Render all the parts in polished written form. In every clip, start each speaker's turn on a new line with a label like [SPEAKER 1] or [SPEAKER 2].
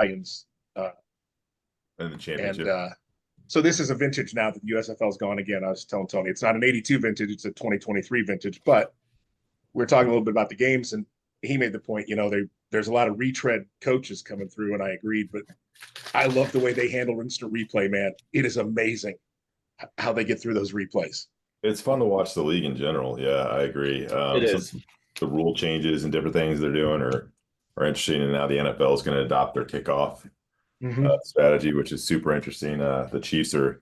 [SPEAKER 1] Lions.
[SPEAKER 2] in the
[SPEAKER 1] And
[SPEAKER 2] championship.
[SPEAKER 1] So this is a vintage now that the USFL's gone again. I was telling Tony, it's not an 82 vintage, it's a 2023 vintage. But we're talking a little bit about the games, and he made the point, there's a lot of retread coaches coming through, and I agreed. But I love the way they handle instant replay, man. It is amazing how they get through those replays.
[SPEAKER 2] It's fun to watch the league in general. Yeah, I agree.
[SPEAKER 3] It is.
[SPEAKER 2] The rule changes and different things they're doing are interesting, and now the NFL is going to adopt their kickoff strategy, which is super interesting. The Chiefs are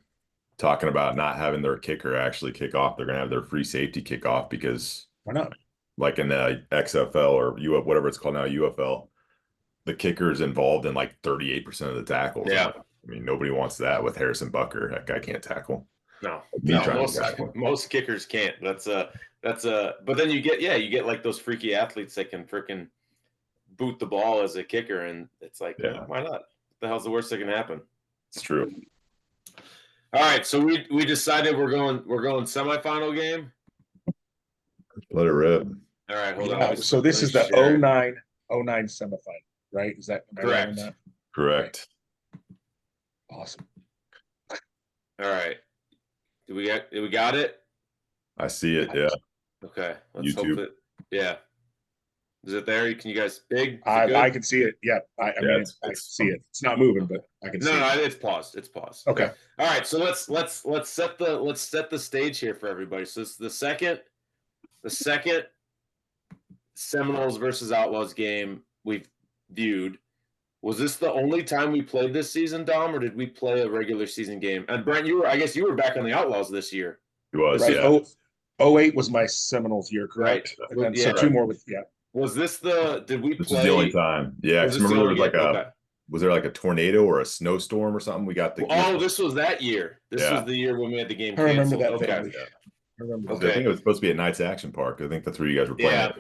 [SPEAKER 2] talking about not having their kicker actually kick off. They're going to have their free safety kick off because
[SPEAKER 1] why not?
[SPEAKER 2] Like in the XFL or whatever it's called now, UFL, the kicker is involved in like 38% of the tackles.
[SPEAKER 3] Yeah.
[SPEAKER 2] I mean, nobody wants that with Harrison Bucker. That guy can't tackle.
[SPEAKER 3] No,
[SPEAKER 2] Most
[SPEAKER 3] kickers can't. But then you get like those freaky athletes that can freaking boot the ball as a kicker, and it's like, why not? What the hell's the worst that can happen?
[SPEAKER 2] It's true.
[SPEAKER 3] All right, so we decided we're going semifinal game.
[SPEAKER 2] Let it rip.
[SPEAKER 3] All right, hold on.
[SPEAKER 1] So this is the 09 semifinal, right? Is that
[SPEAKER 3] correct?
[SPEAKER 2] Correct.
[SPEAKER 1] Awesome.
[SPEAKER 3] All right. Did we got it?
[SPEAKER 2] I see it. Yeah.
[SPEAKER 3] Okay. Let's
[SPEAKER 2] YouTube.
[SPEAKER 3] hope yeah. Is it there? Can you guys big?
[SPEAKER 1] I can see it. Yeah. I mean, I can see it. It's not moving, but I can see it.
[SPEAKER 3] No, it's paused. It's paused.
[SPEAKER 1] Okay.
[SPEAKER 3] All right. So let's set the stage here for everybody. So this is the second Seminoles versus Outlaws game we've viewed. Was this the only time we played this season, Dom, or did we play a regular season game? And Brent, I guess you were back on the Outlaws this year.
[SPEAKER 2] It was,
[SPEAKER 1] right.
[SPEAKER 2] Yeah.
[SPEAKER 1] 08 was my Seminoles year, correct?
[SPEAKER 3] Right.
[SPEAKER 1] And so two more with,
[SPEAKER 3] Was this did we play?
[SPEAKER 2] This is the only time. Yeah, because remember was there like a tornado or a snowstorm or something? We got the.
[SPEAKER 3] This was that year. This was the year when we had the game
[SPEAKER 1] canceled. I remember that.
[SPEAKER 3] Okay.
[SPEAKER 1] I remember.
[SPEAKER 2] Okay. I think it was supposed to be at Knights Action Park. I think that's where you guys were playing.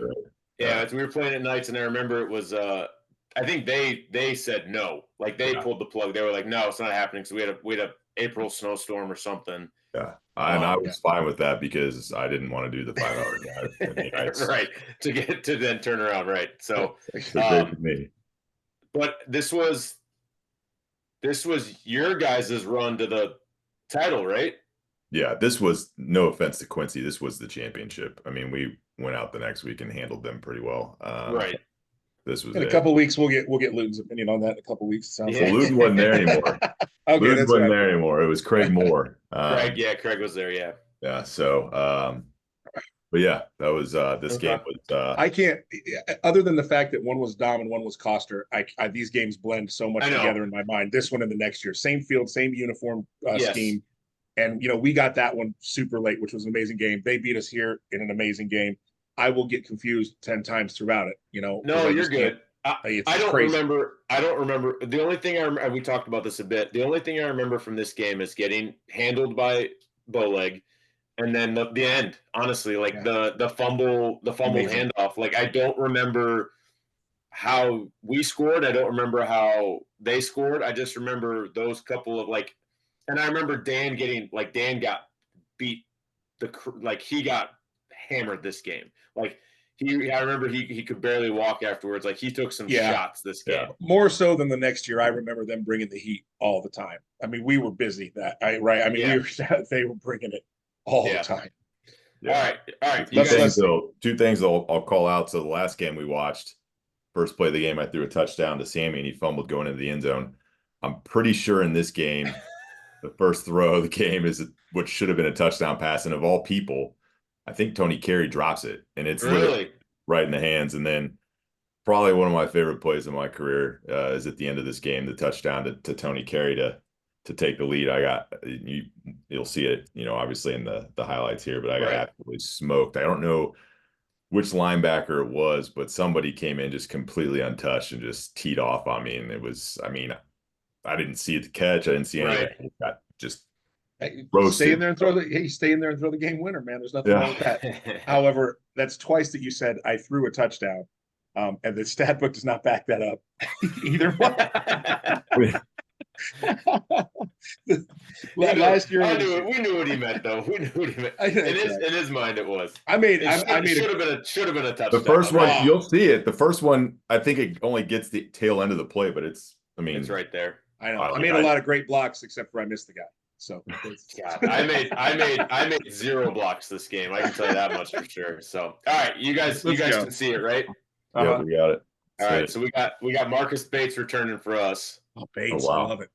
[SPEAKER 3] Yeah, right? We were playing at Knights, and I remember it was. I think they said no. Like they pulled the plug. They were like, "No, it's not happening." So we had a April snowstorm or something.
[SPEAKER 2] Yeah, I was fine with that because I didn't want to do the 5-hour drive.
[SPEAKER 3] Right, to then turn around. Right, so
[SPEAKER 2] me.
[SPEAKER 3] But this was your guys' run to the title, right?
[SPEAKER 2] Yeah, this was, no offense to Quincy, this was the championship. I mean, we went out the next week and handled them pretty well.
[SPEAKER 3] Right.
[SPEAKER 2] This was
[SPEAKER 1] in a couple of weeks. We'll get Luton's opinion on that in a couple of weeks.
[SPEAKER 2] Well, Luton wasn't there anymore.
[SPEAKER 1] Okay,
[SPEAKER 2] Luton wasn't there anymore. It was Craig Moore.
[SPEAKER 3] Craig was there. Yeah.
[SPEAKER 2] Yeah. So, but yeah, that was this game was.
[SPEAKER 1] I can't, other than the fact that one was Dom and one was Coster. These games blend so much together in my mind. This one and the next year, same field, same uniform scheme, and we got that one super late, which was an amazing game. They beat us here in an amazing game. I will get confused 10 times throughout it.
[SPEAKER 3] No, you're good. I don't
[SPEAKER 1] crazy.
[SPEAKER 3] remember. The only thing I remember, we talked about this a bit. The only thing I remember from this game is getting handled by Bowleg, and then the end. Honestly, the fumble
[SPEAKER 1] amazing
[SPEAKER 3] handoff. Like I don't remember how we scored. I don't remember how they scored. I just remember those couple of and I remember Dan got beat. He got hammered this game. I remember he could barely walk afterwards. He took some shots this game.
[SPEAKER 1] More so than the next year. I remember them bringing the heat all the time. I mean, we were busy they were bringing it all the time.
[SPEAKER 2] Yeah.
[SPEAKER 3] All right.
[SPEAKER 2] Two things I'll call out. So the last game we watched, first play of the game, I threw a touchdown to Sammy and he fumbled going into the end zone. I'm pretty sure in this game, the first throw of the game is what should have been a touchdown pass. And of all people, I think Tony Carey drops it, and it's really right in the hands. And then probably one of my favorite plays of my career is at the end of this game, the touchdown to Tony Carey to take the lead. You'll see it, obviously in the highlights here, but I got absolutely smoked. I don't know which linebacker it was, but somebody came in just completely untouched and just teed off on me. And it was, I didn't see it to catch. I didn't see anything. It got just
[SPEAKER 1] stay in there and throw the game winner, man. There's nothing wrong with that. However, that's twice that you said I threw a touchdown, and the stat book does not back that up either one. Last year,
[SPEAKER 3] we knew what he meant, though. We knew what he meant. In his mind, it was. It should have been a touchdown.
[SPEAKER 2] The first one, you'll see it. The first one, I think it only gets the tail end of the play, but it's I mean,
[SPEAKER 3] It's right there.
[SPEAKER 1] I know.
[SPEAKER 2] I
[SPEAKER 1] I made a lot of great blocks, except for I missed the guy. So
[SPEAKER 3] God, I made 0 blocks this game. I can tell you that much for sure. So, all right, you guys
[SPEAKER 1] Let's go.
[SPEAKER 3] can see it, right?
[SPEAKER 2] Yeah, we got it.
[SPEAKER 3] All right, so we got Marcus Bates returning for us.
[SPEAKER 1] Oh, Bates,
[SPEAKER 2] Oh, wow.
[SPEAKER 1] I love it.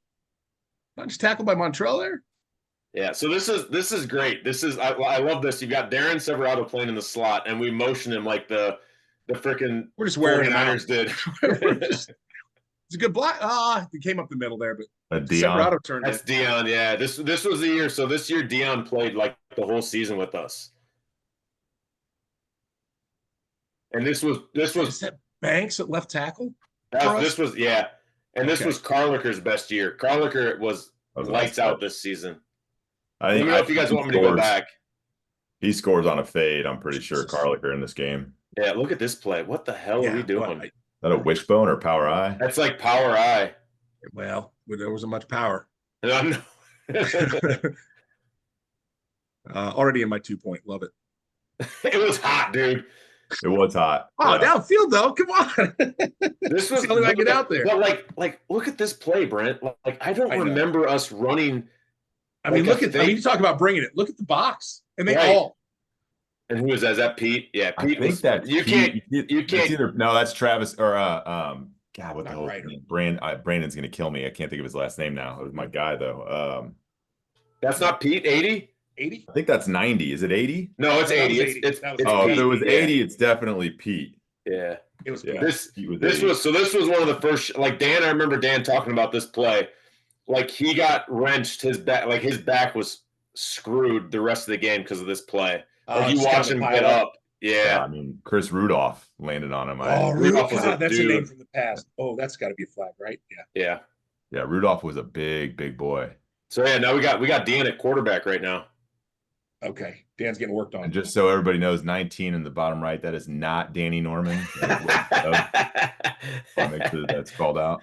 [SPEAKER 1] Punch tackle by Montreal there.
[SPEAKER 3] Yeah, so this is great. I love this. You got Darren Severado playing in the slot, and we motion him like the freaking
[SPEAKER 1] We're just wearing him out.
[SPEAKER 3] 49ers did.
[SPEAKER 1] It's a good block. He came up the middle there, but
[SPEAKER 2] Dion.
[SPEAKER 1] Severado turned
[SPEAKER 3] That's
[SPEAKER 1] it.
[SPEAKER 3] Dion. Yeah, this was the year. So this year Dion played like the whole season with us, and this was
[SPEAKER 1] Is that Banks at left tackle?
[SPEAKER 3] this was yeah, and this was Carlicker's best year. Carlicker was lights out this season. Let me know if you guys want me to go back.
[SPEAKER 2] He scores on a fade. I'm pretty sure Carlicker in this game.
[SPEAKER 3] Yeah, look at this play. What the hell are we doing?
[SPEAKER 2] Is that a wishbone or power eye?
[SPEAKER 3] That's like power eye.
[SPEAKER 1] Well, there wasn't much power.
[SPEAKER 3] No.
[SPEAKER 1] Already in my 2-point. Love it.
[SPEAKER 3] It was hot, dude.
[SPEAKER 2] It was hot.
[SPEAKER 1] Oh, downfield though. Come on.
[SPEAKER 3] This was
[SPEAKER 1] the only way I get out there.
[SPEAKER 3] But like, look at this play, Brent. Like, I don't remember us running.
[SPEAKER 1] I mean, you talk about bringing it. Look at the box, and they all.
[SPEAKER 3] And who is that? Is that Pete? Yeah, Pete.
[SPEAKER 2] I think that's
[SPEAKER 3] you
[SPEAKER 2] Pete.
[SPEAKER 3] can't.
[SPEAKER 2] Either, no, that's Travis or God, what the hell?
[SPEAKER 1] Right.
[SPEAKER 2] Brandon's gonna kill me. I can't think of his last name now. It was my guy though.
[SPEAKER 3] That's not Pete. 80.
[SPEAKER 1] 80.
[SPEAKER 2] I think that's 90. Is it 80?
[SPEAKER 3] No, it's 80. It's
[SPEAKER 2] oh, if it was 80, it's definitely Pete.
[SPEAKER 3] Yeah,
[SPEAKER 1] it was.
[SPEAKER 2] Yeah,
[SPEAKER 3] this was one of the first. Like Dan, I remember Dan talking about this play. Like he got wrenched. His back was screwed the rest of the game because of this play. Like you watch him get up. Yeah.
[SPEAKER 2] I mean, Chris Rudolph landed on him.
[SPEAKER 1] Rudolph was that's a name from the past. Oh, that's got to be a flag, right?
[SPEAKER 3] Yeah.
[SPEAKER 2] Rudolph was a big boy.
[SPEAKER 3] So yeah, now we got Dan at quarterback right now.
[SPEAKER 1] Okay, Dan's getting worked on.
[SPEAKER 2] And just so everybody knows, 19 in the bottom right, that is not Danny Norman. I'll make sure that's called out.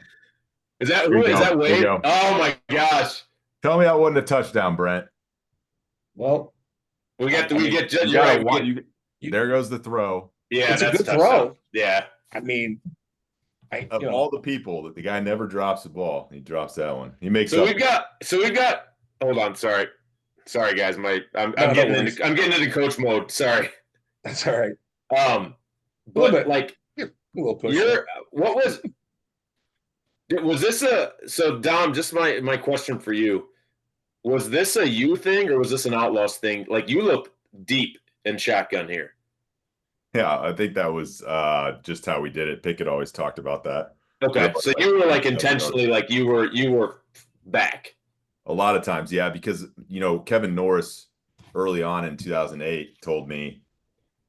[SPEAKER 3] Is that Wade? Oh my gosh!
[SPEAKER 2] Tell me that wasn't a touchdown, Brent.
[SPEAKER 1] Well,
[SPEAKER 2] there goes the throw.
[SPEAKER 3] Yeah,
[SPEAKER 1] it's a good throw.
[SPEAKER 3] Yeah,
[SPEAKER 1] I mean,
[SPEAKER 2] all the people that the guy never drops the ball, he drops that one. He makes.
[SPEAKER 3] So we've got. Hold on, sorry, guys. I'm getting into coach mode. Sorry.
[SPEAKER 1] That's all right.
[SPEAKER 3] But like,
[SPEAKER 1] we'll push.
[SPEAKER 3] What was this so Dom? Just my question for you: was this a you thing or was this an Outlaws thing? Like you look deep in shotgun here.
[SPEAKER 2] Yeah, I think that was just how we did it. Pickett always talked about that.
[SPEAKER 3] Okay, so you were like intentionally like you were back.
[SPEAKER 2] A lot of times, yeah, because Kevin Norris early on in 2008 told me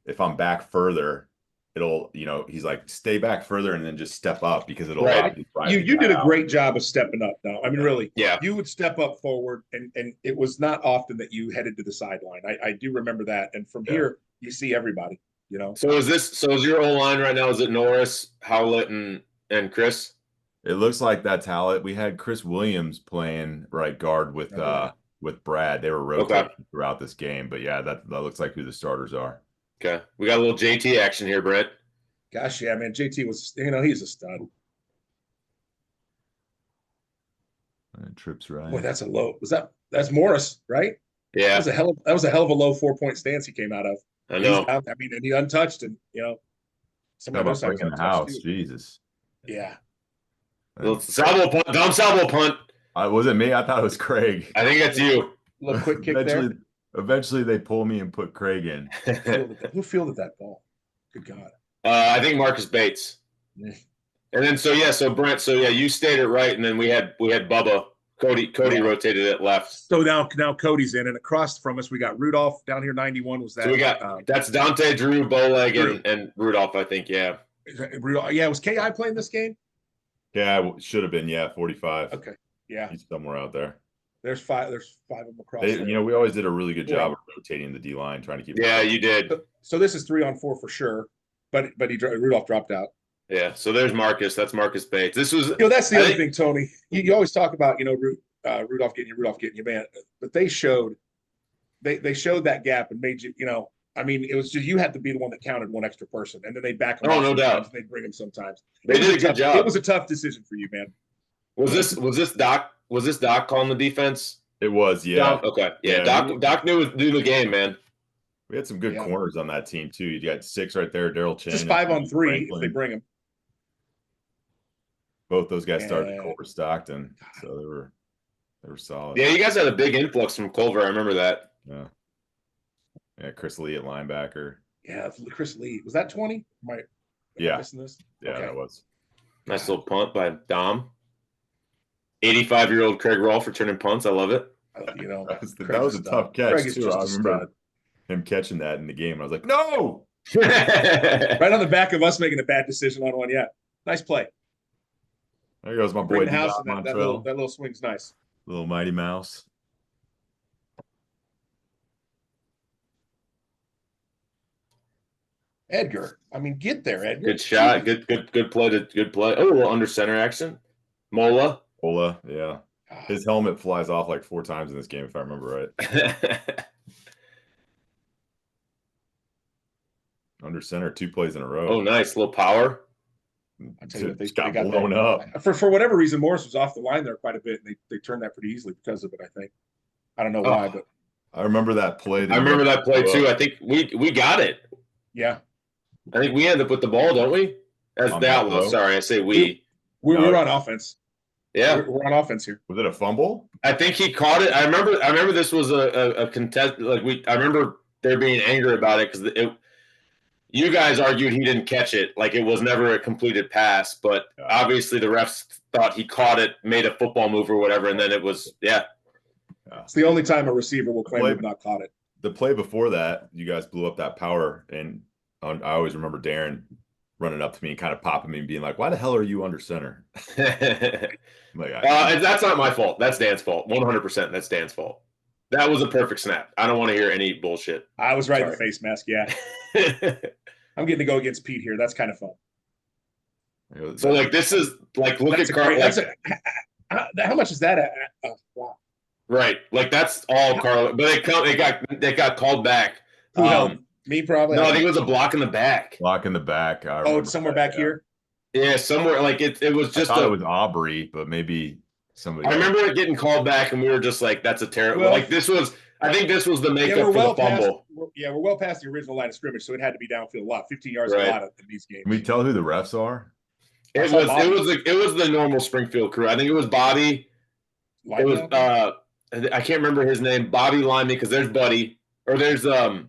[SPEAKER 2] if I'm back further, it'll he's like stay back further and then just step up because it'll.
[SPEAKER 1] Right. You did a great job of stepping up. Now, I mean, really,
[SPEAKER 3] yeah.
[SPEAKER 1] You would step up forward, and it was not often that you headed to the sideline. I do remember that, and from here you see everybody.
[SPEAKER 3] So is your O-line right now? Is it Norris, Howlett, and Chris?
[SPEAKER 2] It looks like that's Howlett. We had Chris Williams playing right guard with Brad. They were rotating throughout this game, but yeah, that looks like who the starters are.
[SPEAKER 3] Okay, we got a little JT action here, Brett.
[SPEAKER 1] Gosh, yeah, man, JT was he's a stud.
[SPEAKER 2] Trips right.
[SPEAKER 1] Boy, that's a low. That's Morris, right?
[SPEAKER 3] Yeah,
[SPEAKER 1] that was a hell of a low 4-point stance he came out of.
[SPEAKER 3] I know.
[SPEAKER 1] I mean, and he untouched, and
[SPEAKER 2] some of us in the house. Jesus.
[SPEAKER 1] Yeah.
[SPEAKER 3] Little salvo punt. Dom salvo punt.
[SPEAKER 2] Was it me? I thought it was Craig.
[SPEAKER 3] I think that's you.
[SPEAKER 1] A little quick kick there.
[SPEAKER 2] Eventually, they pull me and put Craig in.
[SPEAKER 1] Who fielded that ball? Good God.
[SPEAKER 3] I think Marcus Bates. And then so Brent, you stayed it right, and then we had Bubba. Cody rotated it left.
[SPEAKER 1] So now Cody's in, and across from us we got Rudolph down here. 91 was that?
[SPEAKER 3] So we got that's Dante, Drew, Bowleg, and Rudolph. I think
[SPEAKER 1] Rudolph. Yeah, was Ki playing this game?
[SPEAKER 2] Yeah, should have been. Yeah, 45.
[SPEAKER 1] Okay, yeah,
[SPEAKER 2] he's somewhere out there.
[SPEAKER 1] There's five of them across.
[SPEAKER 2] We always did a really good job of rotating the D line, trying to keep.
[SPEAKER 3] Yeah, you did.
[SPEAKER 1] So this is 3-on-4 for sure, but Rudolph dropped out.
[SPEAKER 3] Yeah, so there's Marcus. That's Marcus Bates. This was
[SPEAKER 1] that's the other thing, Tony. You always talk about Rudolph getting you, man. But they showed that gap and made you. I mean, it was just you had to be the one that counted one extra person, and then they back them.
[SPEAKER 3] Oh, no doubt.
[SPEAKER 1] They bring him sometimes.
[SPEAKER 3] They did a good job.
[SPEAKER 1] It was a tough decision for you, man.
[SPEAKER 3] Was this Doc calling the defense?
[SPEAKER 2] It was, yeah.
[SPEAKER 3] Doc? Okay. Yeah, Doc knew the game, man.
[SPEAKER 2] We had some good corners on that team too. You got 6 right there, Daryl Chen.
[SPEAKER 1] Just 5-on-3 if they bring him.
[SPEAKER 2] Both those guys started Culver Stockton, so they were solid.
[SPEAKER 3] Yeah, you guys had a big influx from Culver. I remember that.
[SPEAKER 2] Yeah, Chris Lee at linebacker.
[SPEAKER 1] Yeah, Chris Lee. Was that 20? Am I missing this?
[SPEAKER 2] Yeah, that was.
[SPEAKER 3] Nice little punt by Dom. 85-year-old Craig Rolfe returning punts. I love it.
[SPEAKER 1] You know,
[SPEAKER 2] that was a tough catch too. I remember him catching that in the game. I was like, no!
[SPEAKER 1] Right on the back of us making a bad decision on one. Yeah, nice play.
[SPEAKER 2] There goes my boy.
[SPEAKER 1] House and that little swing's nice.
[SPEAKER 2] Little Mighty Mouse.
[SPEAKER 1] Edgar. I mean, get there, Edgar.
[SPEAKER 3] Good shot. Good play. Good play. Oh, a little under center action. Mola,
[SPEAKER 2] yeah. His helmet flies off like 4 times in this game, if I remember right. Under center, 2 plays in a row.
[SPEAKER 3] Oh, nice. Little power.
[SPEAKER 1] I tell you, they
[SPEAKER 2] got blown up.
[SPEAKER 1] For whatever reason, Morris was off the line there quite a bit, and they turned that pretty easily because of it, I think. I don't know why, but
[SPEAKER 2] I remember that play.
[SPEAKER 3] I remember that play too. I think we got it.
[SPEAKER 1] Yeah.
[SPEAKER 3] I think we end up with the ball, don't we? As the Outlaws. Sorry, I say we.
[SPEAKER 1] We're on offense.
[SPEAKER 3] Yeah,
[SPEAKER 1] we're on offense here.
[SPEAKER 2] Was it a fumble?
[SPEAKER 3] I think he caught it. I remember this was a contest. I remember there being anger about it because you guys argued he didn't catch it. Like it was never a completed pass, but obviously the refs thought he caught it, made a football move or whatever, and then it was
[SPEAKER 1] It's the only time a receiver will claim to have not caught it.
[SPEAKER 2] The play before that, you guys blew up that power, and I always remember Darren running up to me and kind of popping me and being like, "Why the hell are you under center?"
[SPEAKER 3] That's not my fault. That's Dan's fault. 100%. That's Dan's fault. That was a perfect snap. I don't want to hear any bullshit.
[SPEAKER 1] I was right in the face mask. Yeah. I'm getting to go against Pete here. That's kind of fun.
[SPEAKER 3] So this is look at Carl.
[SPEAKER 1] How much is that at? Wow.
[SPEAKER 3] Right. That's all Carl. But they got called back.
[SPEAKER 1] Who held? Me probably.
[SPEAKER 3] No, I think it was a block in the back.
[SPEAKER 2] Block in the back.
[SPEAKER 1] It's somewhere back here.
[SPEAKER 3] Yeah, somewhere it was just.
[SPEAKER 2] I thought it was Aubrey, but maybe somebody.
[SPEAKER 3] I remember it getting called back, and we were just like, "That's a terrible." This was. I think this was the makeup for the fumble.
[SPEAKER 1] We're well past the original line of scrimmage, so it had to be downfield a lot. 15 yards a lot in these games.
[SPEAKER 2] Can we tell who the refs are?
[SPEAKER 3] It was the normal Springfield crew. I think it was Bobby. It was I can't remember his name. Bobby Limey, because there's Buddy, or there's Buddy,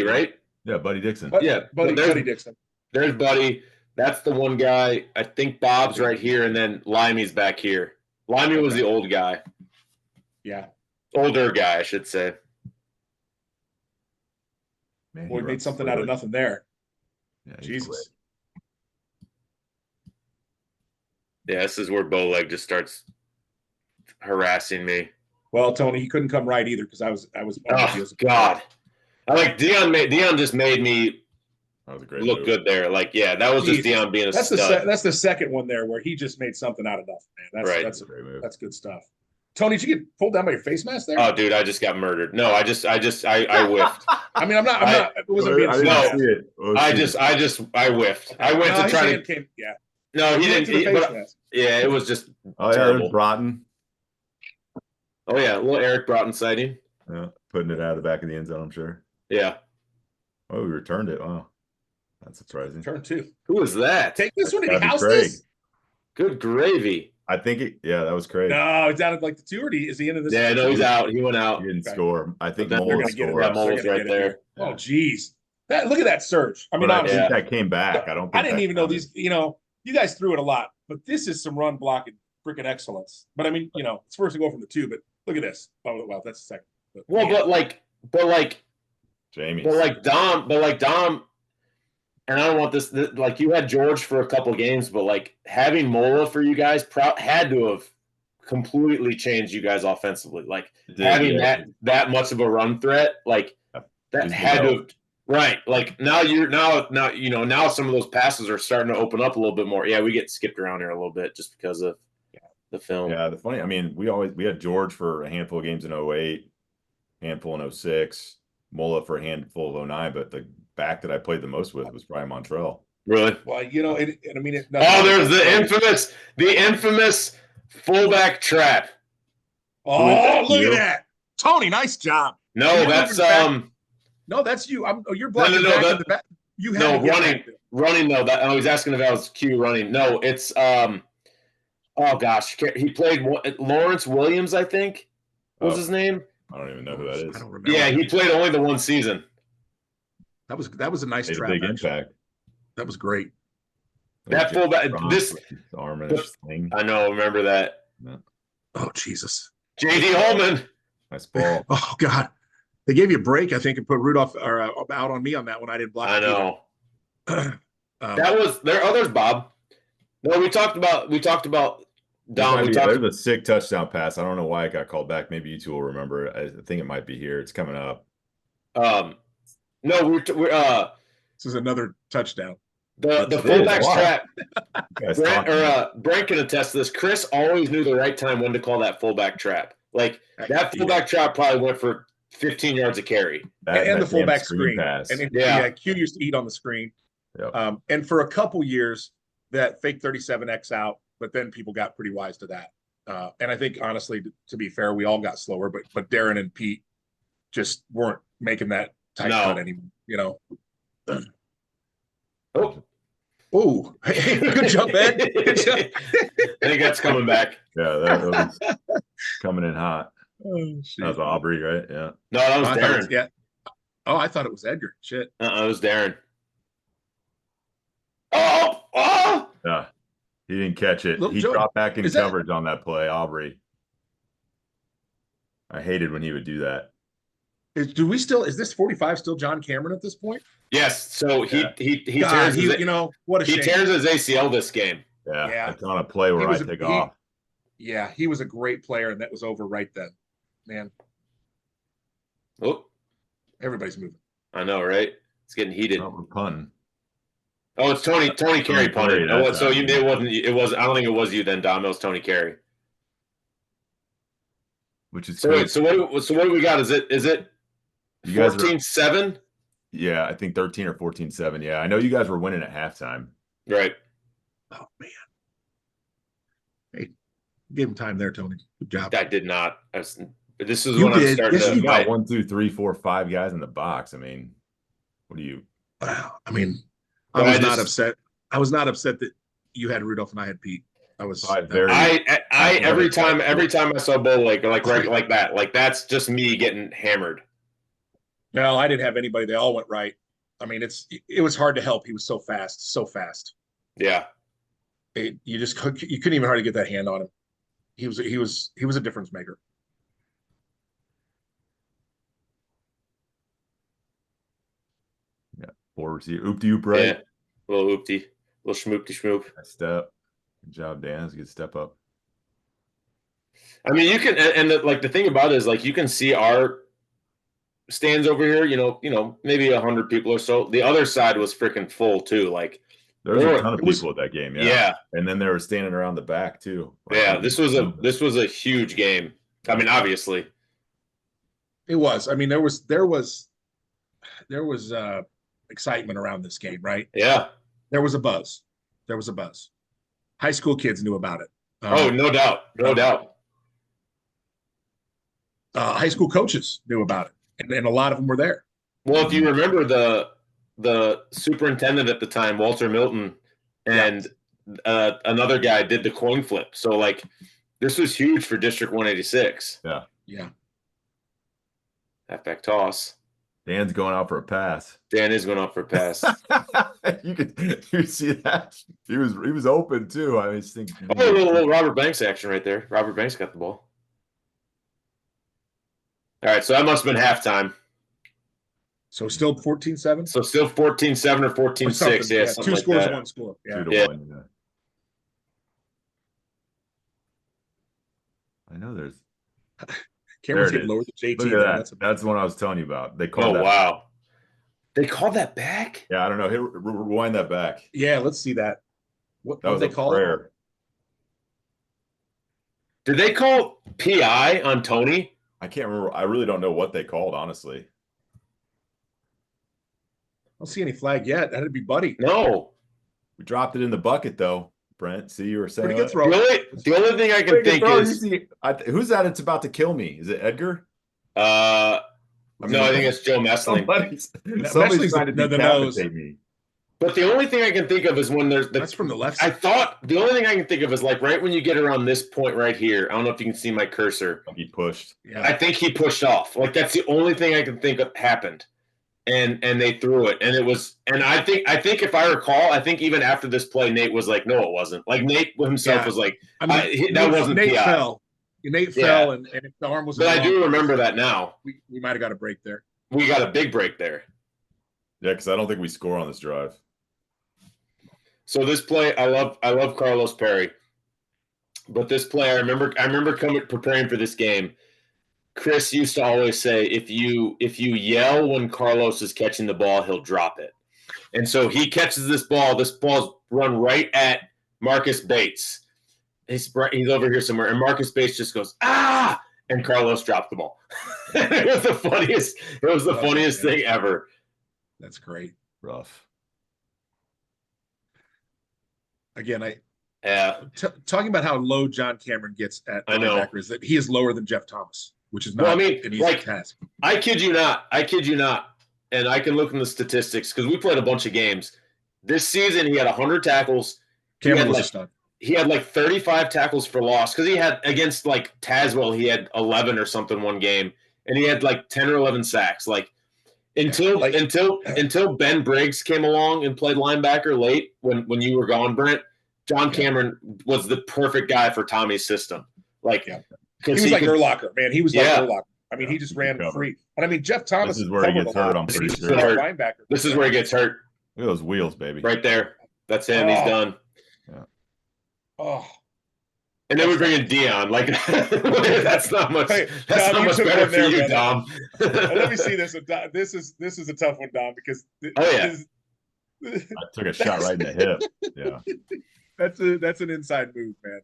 [SPEAKER 3] right?
[SPEAKER 2] Yeah, Buddy Dixon.
[SPEAKER 1] Buddy Dixon.
[SPEAKER 3] There's Buddy. That's the one guy. I think Bob's right here, and then Limey's back here. Limey was the old guy.
[SPEAKER 1] Yeah.
[SPEAKER 3] Older guy, I should say.
[SPEAKER 1] Man, we made something out of nothing there.
[SPEAKER 2] Yeah,
[SPEAKER 1] Jesus.
[SPEAKER 3] Yeah, this is where Bowleg just starts harassing me.
[SPEAKER 1] Well, Tony, he couldn't come right either because I was.
[SPEAKER 3] Oh God! Dion just made me
[SPEAKER 2] that was a great
[SPEAKER 3] look
[SPEAKER 2] move.
[SPEAKER 3] Good there. That was just Dion being a stud.
[SPEAKER 1] That's the second one there where he just made something out of nothing, man. That's a great move. That's good stuff. Tony, did you get pulled down by your face mask there?
[SPEAKER 3] Oh, dude, I just got murdered. No, I whiffed.
[SPEAKER 1] I mean, I'm not. It wasn't being.
[SPEAKER 3] I whiffed. I went to try to. No, he didn't. It was just terrible.
[SPEAKER 2] Broughton.
[SPEAKER 3] Oh yeah, a little Eric Broughton sighting.
[SPEAKER 2] Yeah, putting it out of the back of the end zone, I'm sure.
[SPEAKER 3] Yeah.
[SPEAKER 2] Oh, we returned it. Wow, that's surprising.
[SPEAKER 1] Turn 2.
[SPEAKER 3] Who was that?
[SPEAKER 1] Take this one. Did he house this?
[SPEAKER 3] Good gravy.
[SPEAKER 2] I think that was Craig.
[SPEAKER 1] No, he's out of the 2, or is he into this?
[SPEAKER 3] Yeah, no, he's out. He went out.
[SPEAKER 2] He didn't score. I think
[SPEAKER 3] Mole's right there.
[SPEAKER 1] Oh, geez. Look at that surge. I mean,
[SPEAKER 2] honestly, that came back. I
[SPEAKER 1] didn't even know these. You guys threw it a lot, but this is some run blocking freaking excellence. But I mean, it's first to go from the 2, but look at this. Oh, wow, that's the second.
[SPEAKER 3] But
[SPEAKER 2] Jamie.
[SPEAKER 3] But Dom, and I don't want this. You had George for a couple games, but having Mola for you guys had to have completely changed you guys offensively. Having that much of a run threat, that had to have. Right. Now some of those passes are starting to open up a little bit more. Yeah, we get skipped around here a little bit just because of the film.
[SPEAKER 2] Yeah, we had George for a handful of games in 08, handful in 06, Mola for a handful of 09, but the back that I played the most with was probably Montrell.
[SPEAKER 3] Really?
[SPEAKER 1] Well, you know, I mean,
[SPEAKER 3] Oh, there's the infamous fullback trap.
[SPEAKER 1] Oh, look
[SPEAKER 2] You?
[SPEAKER 1] at that, Tony! Nice job.
[SPEAKER 3] No,
[SPEAKER 1] You're
[SPEAKER 3] that's
[SPEAKER 1] moving back. No, that's you. You're blocking back in the back. You had to get
[SPEAKER 3] running,
[SPEAKER 1] back there.
[SPEAKER 3] running though. That I was asking if that was Q running. No, it's oh gosh, he played Lawrence Williams, I think was his name.
[SPEAKER 2] I don't even know who that is.
[SPEAKER 1] I don't remember.
[SPEAKER 3] Yeah, he played only the one season.
[SPEAKER 1] That was a nice
[SPEAKER 2] Made
[SPEAKER 1] trap.
[SPEAKER 2] a big impact.
[SPEAKER 1] That was great.
[SPEAKER 3] That fullback, this
[SPEAKER 2] arm and sling.
[SPEAKER 3] I know. Remember that?
[SPEAKER 2] Yeah.
[SPEAKER 1] Oh Jesus.
[SPEAKER 3] J.D. Holman.
[SPEAKER 2] Nice ball.
[SPEAKER 1] Oh God. They gave you a break, I think, and put Rudolph out on me on that one. I didn't block.
[SPEAKER 3] I know.
[SPEAKER 1] That
[SPEAKER 3] was there. Others, Bob. No, we talked about Dom.
[SPEAKER 2] There's a sick touchdown pass. I don't know why it got called back. Maybe you two will remember it. I think it might be here. It's coming up.
[SPEAKER 3] No, we're
[SPEAKER 1] this is another touchdown.
[SPEAKER 3] The fullback trap. Brent can attest to this. Chris always knew the right time when to call that fullback trap. Like that fullback trap probably went for 15 yards of carry.
[SPEAKER 1] And the fullback screen
[SPEAKER 2] pass.
[SPEAKER 1] And Q used to eat on the screen.
[SPEAKER 2] Yep.
[SPEAKER 1] And for a couple years, that fake 37X out, but then people got pretty wise to that. And I think, honestly, to be fair, we all got slower, but Darren and Pete just weren't making that tight cut anymore, you know. Oh, hey, good jump, Ed. Good jump.
[SPEAKER 3] I think that's coming back.
[SPEAKER 2] Yeah, that was coming in hot.
[SPEAKER 1] Oh,
[SPEAKER 2] that was Aubrey, right? Yeah.
[SPEAKER 3] No, that was Darren.
[SPEAKER 1] Oh, I thought it was Edgar. Shit.
[SPEAKER 3] It was Darren. Oh!
[SPEAKER 2] Yeah. He didn't catch it. He dropped back in coverage on that play, Aubrey. I hated when he would do that.
[SPEAKER 1] Is this 45 still John Cameron at this point?
[SPEAKER 3] Yes. So he
[SPEAKER 1] tears his, what a shame.
[SPEAKER 3] He tears his ACL this game.
[SPEAKER 2] Yeah. It's on a play where I take off.
[SPEAKER 1] Yeah, he was a great player, and that was over right then. Man.
[SPEAKER 3] Oh.
[SPEAKER 1] Everybody's moving.
[SPEAKER 3] I know, right? It's getting heated.
[SPEAKER 2] We're punting.
[SPEAKER 3] Oh, it's Tony Carey punted. So it was I don't think it was you then, Dom. It was Tony Carey.
[SPEAKER 2] Which is
[SPEAKER 3] so what do we got? Is it 14-7?
[SPEAKER 2] Yeah, I think 13 or 14-7. Yeah, I know you guys were winning at halftime.
[SPEAKER 3] Right.
[SPEAKER 1] Oh man. Hey, give him time there, Tony. Good job.
[SPEAKER 3] I did not. This is when I'm starting to
[SPEAKER 2] got 1, 2, 3, 4, 5 guys in the box. I mean, what do you?
[SPEAKER 1] Wow. I mean, I was not upset. I was not upset that you had Rudolph and I had Pete. I was
[SPEAKER 3] every time I saw Bo like that, like that's just me getting hammered.
[SPEAKER 1] No, I didn't have anybody. They all went right. I mean, it was hard to help. He was so fast.
[SPEAKER 3] Yeah.
[SPEAKER 1] You couldn't even hardly get that hand on him. He was a difference maker.
[SPEAKER 2] Yeah. Forward to you. Oopty oop, right?
[SPEAKER 3] Yeah. A little oopty. A little schmoopty schmoop.
[SPEAKER 2] Nice step. Good job, Dan. That's a good step up.
[SPEAKER 3] I mean, you can, and the thing about it is, like, you can see our stands over here. You know, maybe 100 people or so. The other side was freaking full too. Like,
[SPEAKER 2] there was a ton of people at that game.
[SPEAKER 3] Yeah.
[SPEAKER 2] And then they were standing around the back too.
[SPEAKER 3] Yeah, this was a huge game. I mean, obviously,
[SPEAKER 1] it was. I mean, there was excitement around this game, right?
[SPEAKER 3] Yeah.
[SPEAKER 1] There was a buzz. High school kids knew about it.
[SPEAKER 3] No doubt.
[SPEAKER 1] High school coaches knew about it, and a lot of them were there.
[SPEAKER 3] Well, if you remember the superintendent at the time, Walter Milton, and another guy did the coin flip. So, like, this was huge for District 186.
[SPEAKER 1] Yeah.
[SPEAKER 3] Halfback toss.
[SPEAKER 2] Dan's going out for a pass.
[SPEAKER 3] Dan is going out for a pass.
[SPEAKER 2] you see that? He was open too. I just think.
[SPEAKER 3] A little Robert Banks action right there. Robert Banks got the ball. All right, so that must have been halftime.
[SPEAKER 1] So still 14-7?
[SPEAKER 3] So still 14-7 or 14-6. Yeah,
[SPEAKER 1] 2 scores, like 1 score. Yeah.
[SPEAKER 2] 2-1. Yeah. I know there's.
[SPEAKER 1] Cameron's getting lower than JT.
[SPEAKER 2] Look at that. That's the one I was telling you about. They called that.
[SPEAKER 3] Wow. They called that back?
[SPEAKER 2] Yeah, I don't know. Hey, rewind that back.
[SPEAKER 1] Yeah, let's see that. What
[SPEAKER 2] was
[SPEAKER 1] they call it?
[SPEAKER 3] Did they call PI on Tony?
[SPEAKER 2] I can't remember. I really don't know what they called, honestly.
[SPEAKER 1] I don't see any flag yet. That'd be Buddy.
[SPEAKER 3] No.
[SPEAKER 2] We dropped it in the bucket though, Brent. See, you were saying
[SPEAKER 1] Pretty good throw.
[SPEAKER 3] The only thing I can think is
[SPEAKER 2] who's that? It's about to kill me. Is it Edgar?
[SPEAKER 3] no, I think it's Joe Messling.
[SPEAKER 2] Somebody's trying to decapitate me.
[SPEAKER 3] But the only thing I can think of is when
[SPEAKER 1] that's from the left side.
[SPEAKER 3] I thought the only thing I can think of is like right when you get around this point right here. I don't know if you can see my cursor.
[SPEAKER 2] He pushed.
[SPEAKER 3] Yeah. I think he pushed off. Like that's the only thing I can think of happened. And they threw it. And it was I think if I recall, I think even after this play, Nate was like, no, it wasn't. Like Nate himself was like, that wasn't
[SPEAKER 1] Nate
[SPEAKER 3] PI.
[SPEAKER 1] fell. Nate fell and if the arm was
[SPEAKER 3] But I do remember that now.
[SPEAKER 1] We might have got a break there.
[SPEAKER 3] We got a big break there.
[SPEAKER 2] Yeah, because I don't think we score on this drive.
[SPEAKER 3] So this play, I love Carlos Perry, but this play, I remember preparing for this game. Chris used to always say, if you yell when Carlos is catching the ball, he'll drop it. And so he catches this ball. This ball's run right at Marcus Bates. He's over here somewhere, and Marcus Bates just goes, ah, and Carlos dropped the ball. It was the funniest. It was the funniest thing ever.
[SPEAKER 1] That's great.
[SPEAKER 2] Rough.
[SPEAKER 1] Again,
[SPEAKER 3] talking
[SPEAKER 1] about how low John Cameron gets at
[SPEAKER 3] linebacker
[SPEAKER 1] is that he is lower than Jeff Thomas, which is not
[SPEAKER 3] an easy
[SPEAKER 1] task.
[SPEAKER 3] I kid you not. And I can look in the statistics because we played a bunch of games. This season, he had 100 tackles.
[SPEAKER 1] Cameron was a stud.
[SPEAKER 3] He had like 35 tackles for loss because he had against like Tazewell, he had 11 or something one game, and he had like 10 or 11 sacks. Like until Ben Briggs came along and played linebacker late when you were gone, Brent. John Cameron was the perfect guy for Tommy's system. Like
[SPEAKER 1] he was like Urlacher, man. He was like Urlacher. I mean, he just ran free. And I mean, Jeff Thomas
[SPEAKER 2] is where he gets hurt. I'm pretty sure.
[SPEAKER 3] Linebacker. This is where he gets hurt.
[SPEAKER 2] Look at those wheels, baby.
[SPEAKER 3] Right there. That's him. He's done.
[SPEAKER 2] Yeah.
[SPEAKER 3] Oh. And then we bring in Dion. Like that's not much. That's not much better for you, Dom.
[SPEAKER 1] Let me see this. This is a tough one, Dom, because
[SPEAKER 2] I took a shot right in the hip. Yeah.
[SPEAKER 1] That's an inside move, man.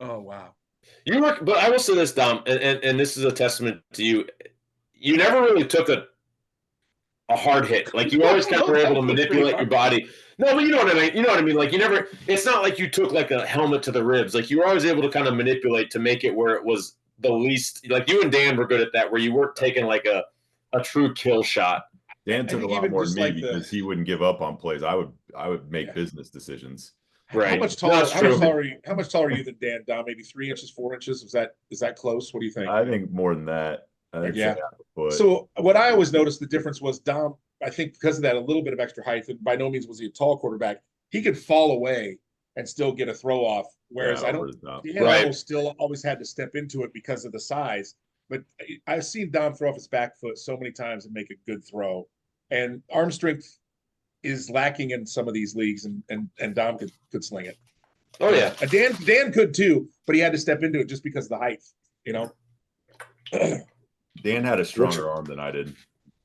[SPEAKER 1] Oh wow.
[SPEAKER 3] But I will say this, Dom, and this is a testament to you. You never really took a hard hit. Like you always kind of were able to manipulate your body. No, but you know what I mean. You know what I mean. Like you never. It's not like you took like a helmet to the ribs. Like you were always able to kind of manipulate to make it where it was the least. Like you and Dan were good at that, where you weren't taking like a true kill shot.
[SPEAKER 2] Dan took a lot more than me because he wouldn't give up on plays. I would make business decisions.
[SPEAKER 1] Right. How much taller are you than Dan, Dom? Maybe 3 inches, 4 inches? Is that close? What do you think?
[SPEAKER 2] I think more than that.
[SPEAKER 1] So what I always noticed the difference was Dom, I think because of that, a little bit of extra height, and by no means was he a tall quarterback. He could fall away and still get a throw off. Whereas Dan still always had to step into it because of the size. But I've seen Dom throw off his back foot so many times and make a good throw. And arm strength is lacking in some of these leagues, and Dom could sling it.
[SPEAKER 3] Oh yeah,
[SPEAKER 1] Dan could too, but he had to step into it just because of the height. You know,
[SPEAKER 2] Dan had a stronger arm than I did.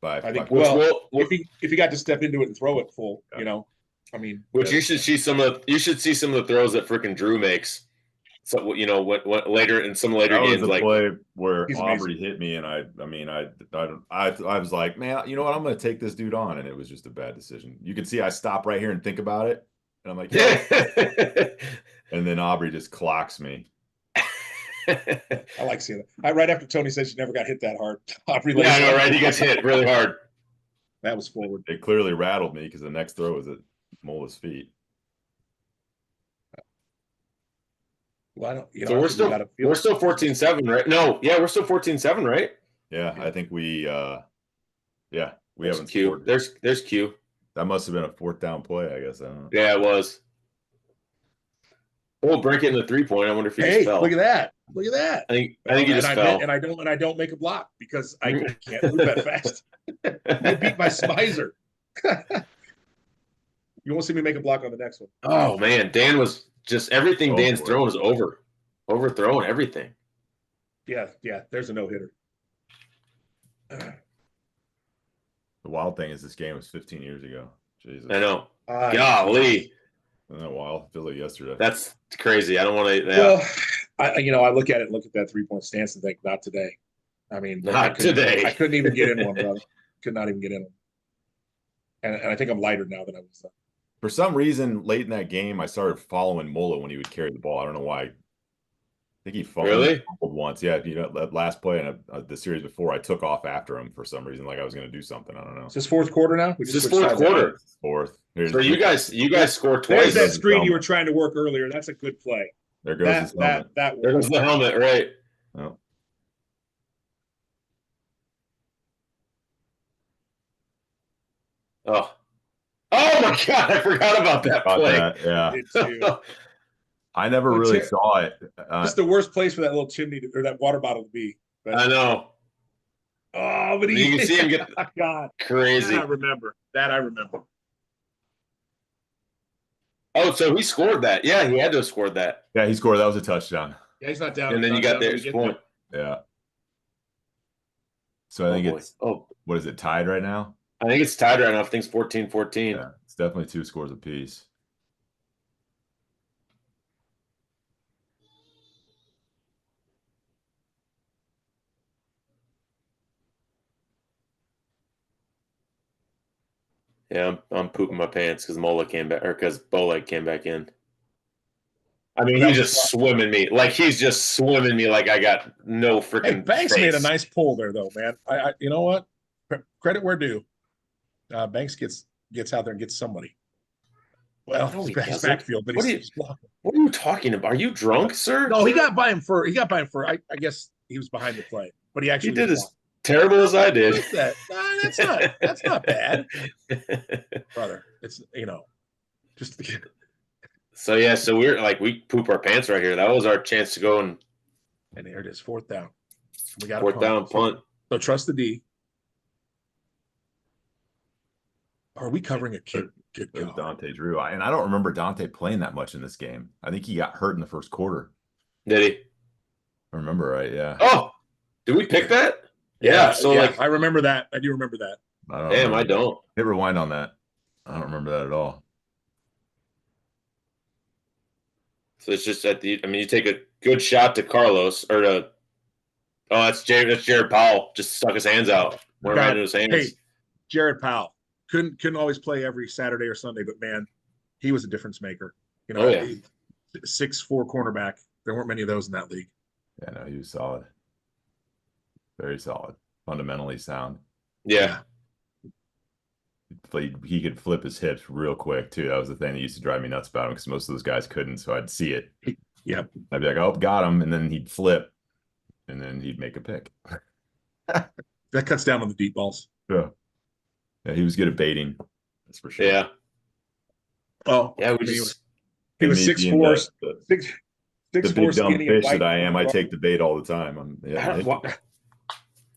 [SPEAKER 1] If he got to step into it and throw it full, you know, I mean,
[SPEAKER 3] you should see some of the throws that freaking Drew makes. So you know what later in some later games, like
[SPEAKER 2] play where Aubrey hit me, and I was like, man, you know what, I'm going to take this dude on, and it was just a bad decision. You can see I stop right here and think about it, and I'm like, and then Aubrey just clocks me.
[SPEAKER 1] I like seeing that. Right after Tony said she never got hit that hard, Aubrey.
[SPEAKER 3] Yeah, I know, right? He gets hit really hard.
[SPEAKER 1] That was forward.
[SPEAKER 2] It clearly rattled me because the next throw was at Mola's feet.
[SPEAKER 1] Well, I don't.
[SPEAKER 3] So we're still 14-7, right? No, yeah, we're still 14-7, right?
[SPEAKER 2] Yeah, I think we haven't
[SPEAKER 3] Q.
[SPEAKER 2] scored.
[SPEAKER 3] There's Q.
[SPEAKER 2] That must have been a 4th down play, I guess. I don't know.
[SPEAKER 3] Yeah, it was. Oh, Brent getting the 3-point. I wonder if he just fell.
[SPEAKER 1] Look at that! Look at that!
[SPEAKER 3] I think he just fell.
[SPEAKER 1] And I don't make a block because I can't move that fast. I beat my Spicer. You won't see me make a block on the next one.
[SPEAKER 3] Oh man, Dan was just everything. Dan's throwing is overthrowing everything.
[SPEAKER 1] Yeah. There's a no-hitter.
[SPEAKER 2] The wild thing is this game was 15 years ago. Jesus,
[SPEAKER 3] I know. Golly,
[SPEAKER 2] isn't that wild? I feel like yesterday.
[SPEAKER 3] That's crazy. I don't want to.
[SPEAKER 1] Well, I look at that 3-point stance and think, not today. I mean,
[SPEAKER 3] today.
[SPEAKER 1] I couldn't even get in one, brother. Could not even get in one. And I think I'm lighter now than I was then.
[SPEAKER 2] For some reason, late in that game, I started following Mola when he would carry the ball. I don't know why. I think he fumbled once. Yeah, that last play in the series before, I took off after him for some reason, like I was going to do something. I don't know.
[SPEAKER 1] Is this fourth quarter now?
[SPEAKER 3] It's this fourth quarter.
[SPEAKER 2] Fourth.
[SPEAKER 3] So you guys scored
[SPEAKER 1] There's
[SPEAKER 3] twice.
[SPEAKER 1] that screen you were trying to work earlier. That's a good play.
[SPEAKER 2] There goes his helmet.
[SPEAKER 3] There goes the helmet, right?
[SPEAKER 2] Oh.
[SPEAKER 3] Oh my God! I forgot about that play.
[SPEAKER 2] Yeah, I never really saw it.
[SPEAKER 1] It's the worst place for that little chimney or that water bottle to be.
[SPEAKER 3] But, I know.
[SPEAKER 1] Oh, but
[SPEAKER 3] you can see him get crazy.
[SPEAKER 1] That I remember.
[SPEAKER 3] Oh, so he scored that. Yeah, he had to have scored that.
[SPEAKER 2] Yeah, he scored. That was a touchdown.
[SPEAKER 1] Yeah, he's not down.
[SPEAKER 3] And then you got the extra point.
[SPEAKER 2] Yeah. So I think it's what is it, tied right now?
[SPEAKER 3] I think it's tied right now. I think it's 14-14.
[SPEAKER 2] Yeah, it's definitely 2 scores apiece.
[SPEAKER 3] Yeah, I'm pooping my pants because Mola came back, or because Bowleg came back in. I mean, he's just swimming me. Like, he's just swimming me like I got no freaking
[SPEAKER 1] Hey, Banks
[SPEAKER 3] face.
[SPEAKER 1] made a nice pull there, though, man. I you know what? Credit where due. Banks gets out there and gets somebody. Well, his backfield, but he's blocking.
[SPEAKER 3] What are you talking about? Are you drunk, sir?
[SPEAKER 1] No, he got by him for. I guess he was behind the play, but he actually
[SPEAKER 3] did as terrible as I did.
[SPEAKER 1] That's not bad, brother. It's just.
[SPEAKER 3] So yeah, so we poop our pants right here. That was our chance to go and
[SPEAKER 1] there it is, fourth down. We got
[SPEAKER 3] fourth down punt.
[SPEAKER 1] So trust the D. Are we covering a kid?
[SPEAKER 2] It was Dante Drew, and I don't remember Dante playing that much in this game. I think he got hurt in the first quarter.
[SPEAKER 3] Did he?
[SPEAKER 2] I remember right? Yeah.
[SPEAKER 3] Oh, did we pick that? Yeah. So
[SPEAKER 1] I remember that. I do remember that.
[SPEAKER 3] I don't.
[SPEAKER 2] Hit rewind on that. I don't remember that at all.
[SPEAKER 3] So it's just you take a good shot to Carlos or to. Oh, that's Jared Powell. Just stuck his hands out. Went right into his hands.
[SPEAKER 1] Hey, Jared Powell. Couldn't always play every Saturday or Sunday, but man, he was a difference maker. 6'4" cornerback. There weren't many of those in that league.
[SPEAKER 2] Yeah, no, he was solid. Very solid. Fundamentally sound.
[SPEAKER 3] Yeah.
[SPEAKER 2] He could flip his hips real quick too. That was the thing that used to drive me nuts about him because most of those guys couldn't. So I'd see it.
[SPEAKER 1] Yep.
[SPEAKER 2] I'd be like, "Oh, got him," and then he'd flip, and then he'd make a pick.
[SPEAKER 1] That cuts down on the deep balls.
[SPEAKER 2] Yeah. Yeah, he was good at baiting. That's for sure.
[SPEAKER 3] Yeah.
[SPEAKER 1] Oh,
[SPEAKER 3] yeah.
[SPEAKER 1] He was 6'4", the
[SPEAKER 2] big dumb fish that I am. I take the bait all the time.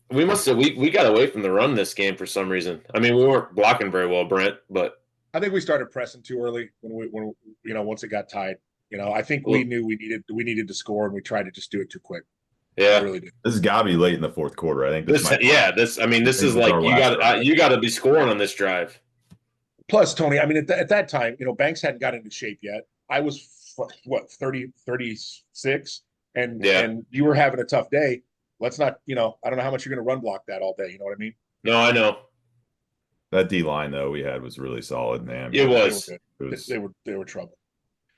[SPEAKER 3] We must have we got away from the run this game for some reason. I mean, we weren't blocking very well, Brent, but
[SPEAKER 1] I think we started pressing too early when once it got tied. I think we knew we needed to score, and we tried to just do it too quick.
[SPEAKER 3] Yeah,
[SPEAKER 1] really did.
[SPEAKER 2] This has got to be late in the fourth quarter. I think this
[SPEAKER 3] is like you got to be scoring on this drive.
[SPEAKER 1] Plus, Tony, I mean, at that time, Banks hadn't got into shape yet. I was 36, and you were having a tough day. Let's not, I don't know how much you're going to run block that all day. You know what I mean?
[SPEAKER 3] No, I know.
[SPEAKER 2] That D line though we had was really solid, man.
[SPEAKER 3] It was.
[SPEAKER 1] They were trouble.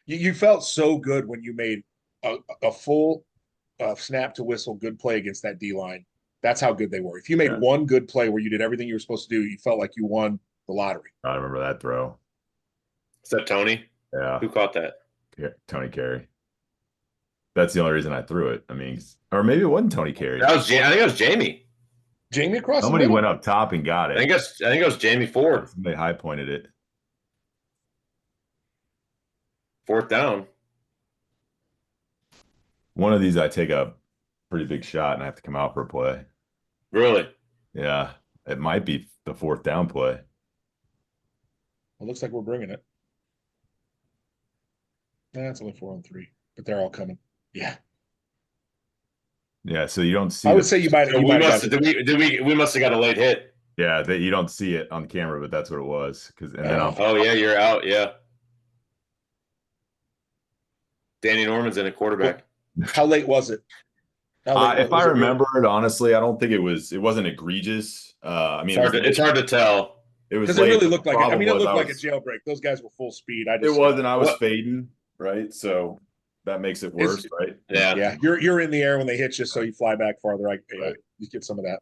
[SPEAKER 1] You felt so good when you made a full snap to whistle good play against that D line. That's how good they were. If you made one good play where you did everything you were supposed to do, you felt like you won the lottery.
[SPEAKER 2] I remember that throw.
[SPEAKER 3] Is that Tony?
[SPEAKER 2] Yeah.
[SPEAKER 3] Who caught that?
[SPEAKER 2] Yeah, Tony Carey. That's the only reason I threw it. I mean, or maybe it wasn't Tony Carey.
[SPEAKER 3] I think it was Jamie.
[SPEAKER 1] Jamie across.
[SPEAKER 2] Somebody went up top and got it.
[SPEAKER 3] I think it was Jamie Ford.
[SPEAKER 2] Somebody high pointed it.
[SPEAKER 3] Fourth down.
[SPEAKER 2] One of these, I take a pretty big shot and I have to come out for a play.
[SPEAKER 3] Really?
[SPEAKER 2] Yeah, it might be the fourth down play.
[SPEAKER 1] It looks like we're bringing it. It's only 4-on-3, but they're all coming. Yeah.
[SPEAKER 2] Yeah, so you don't see.
[SPEAKER 1] I would say you might.
[SPEAKER 3] We must have got a late hit.
[SPEAKER 2] Yeah, that you don't see it on camera, but that's what it was.
[SPEAKER 3] Yeah, you're out. Yeah. Danny Norman's in at quarterback.
[SPEAKER 1] How late was it?
[SPEAKER 2] If I remember it honestly, I don't think it wasn't egregious. I mean,
[SPEAKER 3] it's hard to tell.
[SPEAKER 2] It was
[SPEAKER 1] Because it
[SPEAKER 2] late,
[SPEAKER 1] really
[SPEAKER 2] but
[SPEAKER 1] looked
[SPEAKER 2] the
[SPEAKER 1] like, I
[SPEAKER 2] problem
[SPEAKER 1] mean, it
[SPEAKER 2] was
[SPEAKER 1] looked like a jailbreak. Those guys were full speed. I
[SPEAKER 2] It
[SPEAKER 1] just,
[SPEAKER 2] was, and I was
[SPEAKER 3] What-
[SPEAKER 2] fading, right? So that makes it worse, right?
[SPEAKER 3] Yeah.
[SPEAKER 1] yeah, you're in the air when they hit you, so you fly back farther.
[SPEAKER 2] Right.
[SPEAKER 1] You get some of that.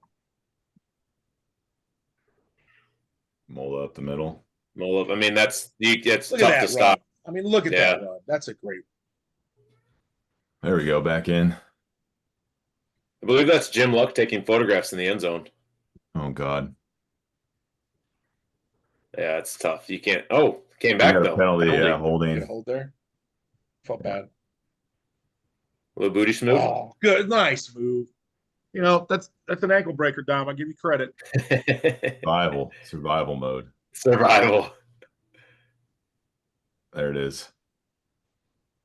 [SPEAKER 2] Mold up the middle.
[SPEAKER 3] Well, I mean, it's
[SPEAKER 1] Look
[SPEAKER 3] tough
[SPEAKER 1] at that
[SPEAKER 3] to stop.
[SPEAKER 1] run. I mean, look at that run. That's a great.
[SPEAKER 2] There we go, back in.
[SPEAKER 3] I believe that's Jim Luck taking photographs in the end zone.
[SPEAKER 2] Oh God.
[SPEAKER 3] Yeah, it's tough. You can't. Oh, came
[SPEAKER 2] We
[SPEAKER 3] back
[SPEAKER 2] got
[SPEAKER 3] though.
[SPEAKER 2] a penalty, yeah,
[SPEAKER 1] Get a
[SPEAKER 2] holding.
[SPEAKER 1] hold there. Felt bad.
[SPEAKER 3] A little booty smooth.
[SPEAKER 1] Oh, good, nice move. You know, that's an ankle breaker, Dom. I give you credit.
[SPEAKER 2] Survival mode.
[SPEAKER 3] Survival.
[SPEAKER 2] There it is.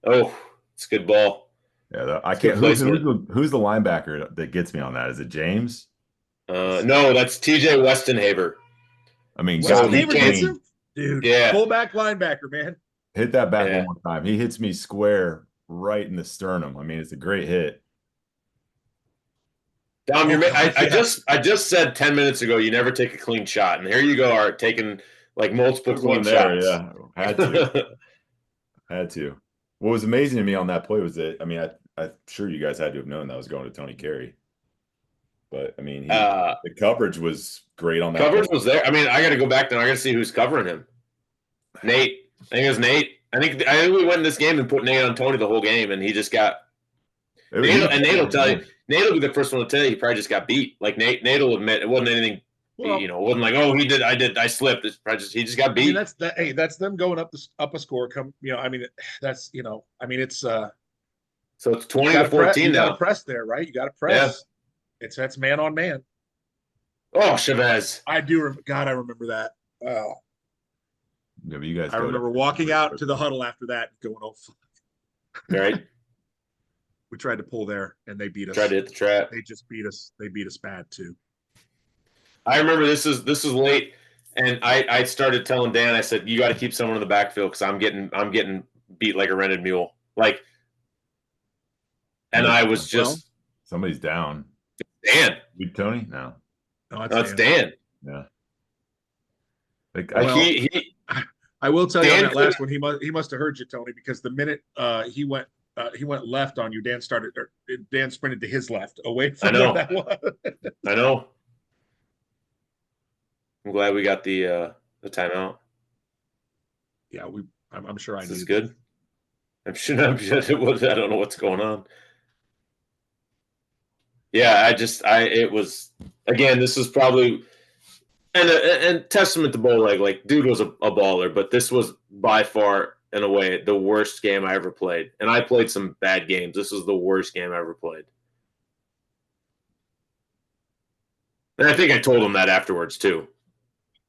[SPEAKER 3] Oh, it's a good ball.
[SPEAKER 2] Yeah, I
[SPEAKER 3] It's
[SPEAKER 2] can't.
[SPEAKER 3] good placement.
[SPEAKER 2] Who's the linebacker that gets me on that? Is it James?
[SPEAKER 3] No, that's TJ Westenhaver.
[SPEAKER 2] I mean,
[SPEAKER 3] So
[SPEAKER 2] God,
[SPEAKER 3] he
[SPEAKER 1] Haver
[SPEAKER 3] can't-
[SPEAKER 1] gets him, dude.
[SPEAKER 3] Yeah.
[SPEAKER 1] Fullback linebacker, man.
[SPEAKER 2] hit that back
[SPEAKER 3] Yeah.
[SPEAKER 2] one more time. He hits me square right in the sternum. I mean, it's a great hit.
[SPEAKER 3] Dom, I
[SPEAKER 1] Yeah.
[SPEAKER 3] just said 10 minutes ago you never take a clean shot, and here you go, are taking like multiple
[SPEAKER 2] There's
[SPEAKER 3] clean
[SPEAKER 2] one there,
[SPEAKER 3] shots.
[SPEAKER 2] yeah. Had to. Had to. What was amazing to me on that play was that, I mean, I'm sure you guys had to have known that was going to Tony Carey. But I mean, the coverage was great on that.
[SPEAKER 3] Coverage
[SPEAKER 2] play.
[SPEAKER 3] was there. I mean, I got to go back now. I got to see who's covering him. Nate. I think it was Nate. I think we went in this game and put Nate on Tony the whole game, and he just got. Nate will tell you. Nate will be the first one to tell you he probably just got beat. Like Nate will admit it wasn't anything.
[SPEAKER 1] Well,
[SPEAKER 3] it wasn't like, oh, I slipped. It's probably he just got beat.
[SPEAKER 1] I mean, that's that. Hey, that's them going up a score. I mean, that's it's
[SPEAKER 3] So it's 20
[SPEAKER 1] you
[SPEAKER 3] to
[SPEAKER 1] gotta
[SPEAKER 3] 14
[SPEAKER 1] you
[SPEAKER 3] now.
[SPEAKER 1] got to press there, right? You got to press. That's man on man.
[SPEAKER 3] Oh, Chavez.
[SPEAKER 1] I do. God, I remember that. Oh,
[SPEAKER 2] Yeah, but you guys.
[SPEAKER 1] I remember walking out to the huddle after that, going, "Oh, fuck."
[SPEAKER 3] Right.
[SPEAKER 1] We tried to pull there, and they beat us.
[SPEAKER 3] Tried to hit the trap.
[SPEAKER 1] They just beat us. They beat us bad too.
[SPEAKER 3] I remember this is late, and I started telling Dan. I said, "You got to keep someone in the backfield because I'm getting beat like a rented mule." Like, and I was just
[SPEAKER 2] somebody's down.
[SPEAKER 3] Dan.
[SPEAKER 2] Big Tony? No.
[SPEAKER 1] No,
[SPEAKER 3] It's Dan.
[SPEAKER 2] Yeah. Like,
[SPEAKER 1] I will tell you on
[SPEAKER 3] Dan
[SPEAKER 1] that last one, he must have heard you, Tony, because the minute he went left on you, Dan sprinted to his left away from
[SPEAKER 3] I know.
[SPEAKER 1] where that was.
[SPEAKER 3] I know. I'm glad we got the timeout.
[SPEAKER 1] Yeah, I'm sure I
[SPEAKER 3] This is
[SPEAKER 1] needed
[SPEAKER 3] good. I'm sure it was. I don't know what's going on. Yeah, it was again. This is probably and testament to Bowleg. Like, dude was a baller, but this was by far in a way the worst game I ever played. And I played some bad games. This was the worst game I ever played. And I think I told him that afterwards too.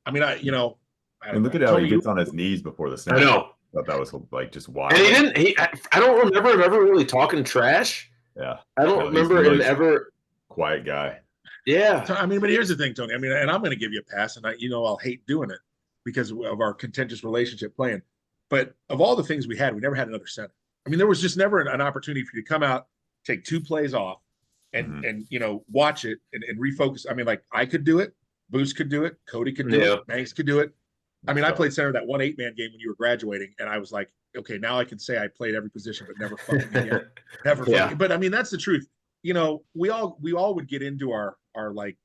[SPEAKER 1] I mean,
[SPEAKER 2] and look at how he gets on his knees before the snap.
[SPEAKER 3] I know.
[SPEAKER 2] I thought that was like just wild.
[SPEAKER 3] And he didn't. I don't remember him ever really talking trash.
[SPEAKER 2] Yeah.
[SPEAKER 3] I don't remember him ever.
[SPEAKER 2] Quiet guy.
[SPEAKER 3] Yeah.
[SPEAKER 1] I mean, but here's the thing, Tony. I mean, and I'm going to give you a pass, and I'll hate doing it because of our contentious relationship playing. But of all the things we had, we never had another center. I mean, there was just never an opportunity for you to come out, take 2 plays off, and watch it and refocus. I mean, like I could do it, Boost could do it, Cody could do it, Banks could do it. I mean, I played center that 1 8-man game when you were graduating, and I was like, okay, now I can say I played every position, but never fucking again. Never fucking. But I mean, that's the truth. We all would get into our like,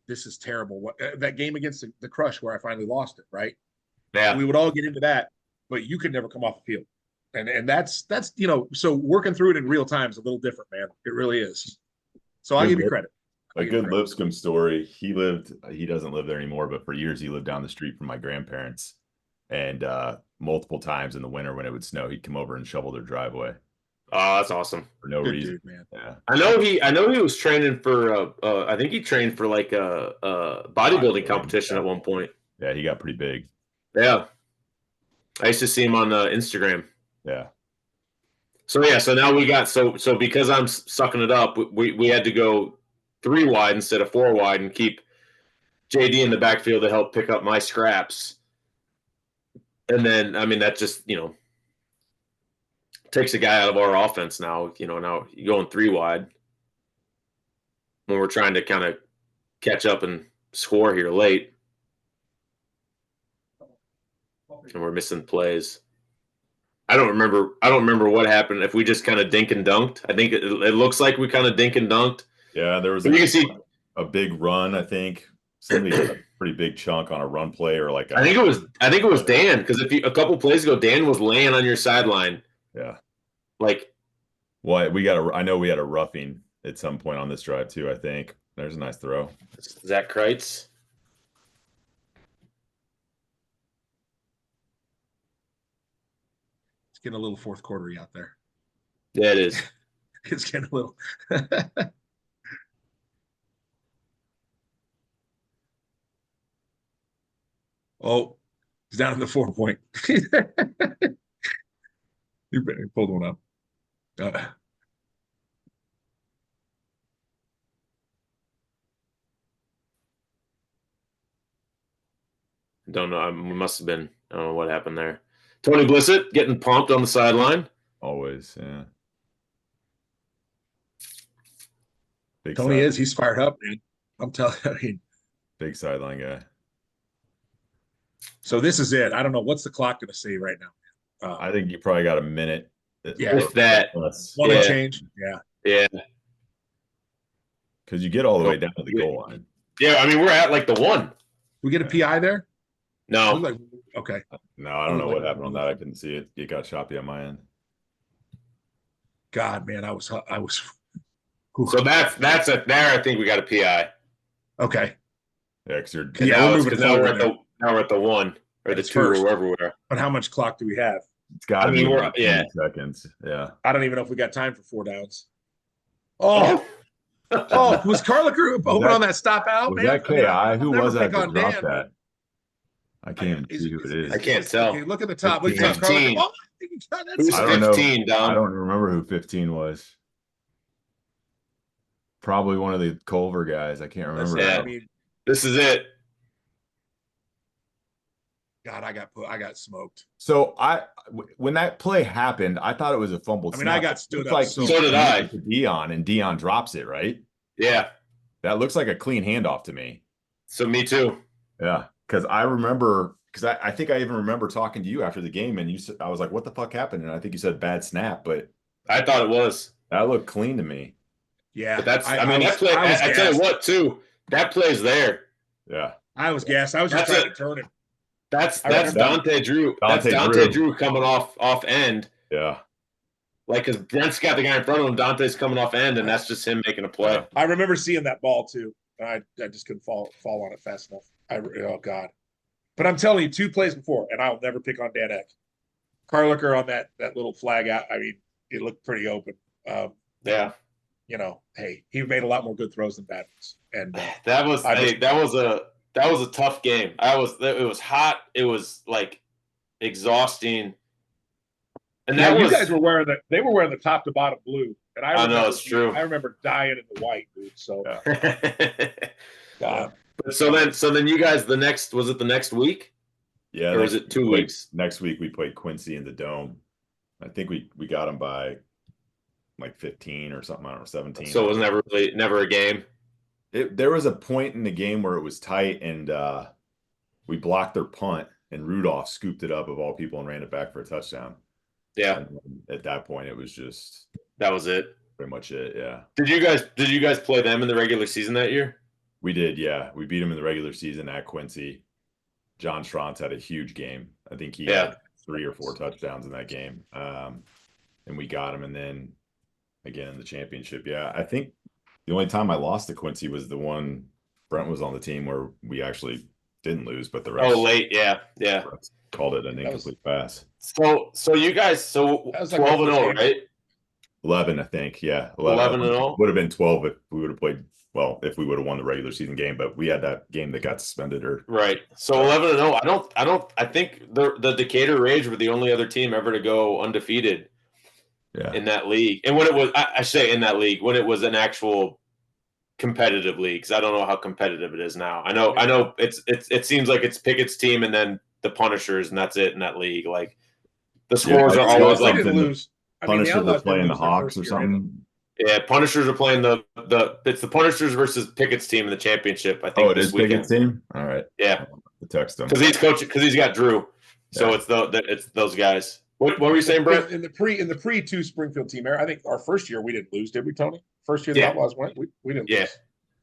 [SPEAKER 1] this is terrible. That game against the Crush where I finally lost it, right?
[SPEAKER 3] Yeah.
[SPEAKER 1] We would all get into that, but you could never come off the field. And that's so working through it in real time is a little different, man. It really is. So I'll give you credit.
[SPEAKER 2] A good Lipscomb story. He doesn't live there anymore, but for years he lived down the street from my grandparents. And multiple times in the winter when it would snow, he'd come over and shovel their driveway.
[SPEAKER 3] Oh, that's awesome.
[SPEAKER 2] For no reason.
[SPEAKER 1] Dude, man.
[SPEAKER 2] Yeah.
[SPEAKER 3] I know he was training for I think he trained for like a bodybuilding competition at one point.
[SPEAKER 2] Yeah, he got pretty big.
[SPEAKER 3] Yeah. I used to see him on Instagram.
[SPEAKER 2] Yeah.
[SPEAKER 3] So now we got so because I'm sucking it up, we had to go 3 wide instead of 4 wide and keep JD in the backfield to help pick up my scraps. And then I mean that just, takes a guy out of our offense now. Now you're going 3 wide when we're trying to kind of catch up and score here late. and we're missing plays. I don't remember what happened. If we just kind of dink and dunked, I think it looks like we kind of dink and dunked.
[SPEAKER 2] Yeah, there was
[SPEAKER 3] you can see
[SPEAKER 2] a big run. I think somebody had a pretty big chunk on a run play or like.
[SPEAKER 3] I think it was Dan, because a couple plays ago, Dan was laying on your sideline.
[SPEAKER 2] Yeah.
[SPEAKER 3] Like.
[SPEAKER 2] Well, I know we had a roughing at some point on this drive too. I think there's a nice throw.
[SPEAKER 3] Zach Kreitz.
[SPEAKER 1] It's getting a little fourth quarter-y out there.
[SPEAKER 3] Yeah, it is.
[SPEAKER 1] It's getting a little. Oh, he's down in the 4-point. You pulled one up.
[SPEAKER 3] Don't know. We must have been. I don't know what happened there. Tony Blissett getting pumped on the sideline.
[SPEAKER 2] Always, yeah. Big
[SPEAKER 1] Tony is. He's fired up, man. I'm telling you. I mean,
[SPEAKER 2] big sideline guy.
[SPEAKER 1] So this is it. I don't know. What's the clock going to say right now?
[SPEAKER 2] I think you probably got a minute.
[SPEAKER 1] Yeah.
[SPEAKER 3] If that.
[SPEAKER 1] One and change. Yeah.
[SPEAKER 3] Yeah.
[SPEAKER 2] Because you get all the way down to the goal line.
[SPEAKER 3] Yeah, I mean, we're at like the 1.
[SPEAKER 1] We get a PI there?
[SPEAKER 3] No.
[SPEAKER 1] Like, okay.
[SPEAKER 2] No, I don't know what happened on that. I couldn't see it. It got choppy on my end.
[SPEAKER 1] God, man, I was.
[SPEAKER 3] So that's it. There, I think we got a PI.
[SPEAKER 1] Okay.
[SPEAKER 2] Yeah, because you're.
[SPEAKER 3] Now we're at the 1 or the 2
[SPEAKER 1] first.
[SPEAKER 3] or wherever we are.
[SPEAKER 1] But how much clock do we have?
[SPEAKER 2] It's got to be
[SPEAKER 3] we're
[SPEAKER 2] 10 seconds. Yeah.
[SPEAKER 1] I don't even know if we got time for 4 downs. Oh, was Carlicker open on that stop out?
[SPEAKER 2] Was
[SPEAKER 1] man?
[SPEAKER 2] that KI? Who was that
[SPEAKER 1] that
[SPEAKER 2] dropped that? I can't even see who it is.
[SPEAKER 3] I can't tell.
[SPEAKER 1] Okay, look at the top. Look at
[SPEAKER 3] 15.
[SPEAKER 1] oh,
[SPEAKER 3] Who's 15, Dom?
[SPEAKER 2] I don't remember who 15 was. Probably one of the Culver guys. I can't remember.
[SPEAKER 3] I mean, this is it.
[SPEAKER 1] God, I got smoked.
[SPEAKER 2] So when that play happened, I thought it was a fumble.
[SPEAKER 1] I mean, I got stood up.
[SPEAKER 2] Like
[SPEAKER 3] so did I.
[SPEAKER 2] Dion, and Dion drops it, right?
[SPEAKER 3] Yeah.
[SPEAKER 2] That looks like a clean handoff to me.
[SPEAKER 3] So me too.
[SPEAKER 2] Yeah, because I remember, I think I even remember talking to you after the game, and I was like, "What the fuck happened?" And I think you said bad snap, but
[SPEAKER 3] I thought it was.
[SPEAKER 2] That looked clean to me.
[SPEAKER 1] Yeah,
[SPEAKER 3] but that's. That play. I tell you what, too. That play's there.
[SPEAKER 2] Yeah,
[SPEAKER 1] I was gassed. I was just trying to turn him.
[SPEAKER 3] That's Dante Drew. That's Dante Drew coming off end.
[SPEAKER 2] Yeah.
[SPEAKER 3] Like, because Brent's got the guy in front of him, Dante's coming off end, and that's just him making a play.
[SPEAKER 1] I remember seeing that ball too. I just couldn't fall on it fast enough. Oh God! But I'm telling you, 2 plays before, and I'll never pick on Dan Eck. Carlicker on that little flag out. I mean, it looked pretty open.
[SPEAKER 3] Yeah.
[SPEAKER 1] You know, hey, he made a lot more good throws than bad ones. And
[SPEAKER 3] that was a tough game. It was hot. It was like exhausting. And
[SPEAKER 1] you guys were wearing they were wearing the top to bottom blue. And I
[SPEAKER 3] know it's true.
[SPEAKER 1] I remember dying in the white, dude. So God.
[SPEAKER 3] So then you guys the next week?
[SPEAKER 2] Yeah.
[SPEAKER 3] Or was it 2 weeks?
[SPEAKER 2] Next week we played Quincy in the Dome. I think we got them by like 15 or something, I don't know, 17.
[SPEAKER 3] So it was never a game.
[SPEAKER 2] There was a point in the game where it was tight, and we blocked their punt, and Rudolph scooped it up of all people and ran it back for a touchdown.
[SPEAKER 3] Yeah.
[SPEAKER 2] And at that point, it was just
[SPEAKER 3] that was it.
[SPEAKER 2] Pretty much it. Yeah.
[SPEAKER 3] Did you guys play them in the regular season that year?
[SPEAKER 2] We did. Yeah, we beat them in the regular season at Quincy. John Schranz had a huge game. I think he had 3 or 4 touchdowns in that game, and we got him. And then again in the championship. Yeah, I think the only time I lost to Quincy was the one Brent was on the team where we actually didn't lose, but the rest.
[SPEAKER 3] Oh, late, yeah.
[SPEAKER 2] Called it an incomplete pass.
[SPEAKER 3] So you guys, 12-0, right?
[SPEAKER 2] 11, I think. Yeah,
[SPEAKER 3] 11-0.
[SPEAKER 2] Would have been 12 if we would have played. Well, if we would have won the regular season game, but we had that game that got suspended.
[SPEAKER 3] Right. So 11-0. I think the Decatur Rage were the only other team ever to go undefeated.
[SPEAKER 2] Yeah.
[SPEAKER 3] In that league, and when it was, I say in that league, when it was an actual competitive league, because I don't know how competitive it is now. I know it seems like it's Pickett's team and then the Punishers, and that's it in that league. Like the scores are always like
[SPEAKER 1] lose.
[SPEAKER 2] Punishers are playing the Hawks or something.
[SPEAKER 3] Yeah, Punishers are playing it's the Punishers versus Pickett's team in the championship. I think.
[SPEAKER 2] Oh, it is Pickett's team. All right.
[SPEAKER 3] Yeah.
[SPEAKER 2] I'll text him
[SPEAKER 3] because he's coaching because he's got Drew. So
[SPEAKER 2] Yeah.
[SPEAKER 3] it's those guys. What were you saying, Brent?
[SPEAKER 1] In the pre two Springfield team era, I think our first year we didn't lose, did we, Tony? First year the
[SPEAKER 3] Yeah.
[SPEAKER 1] Outlaws went, we didn't
[SPEAKER 3] Yeah,
[SPEAKER 1] lose.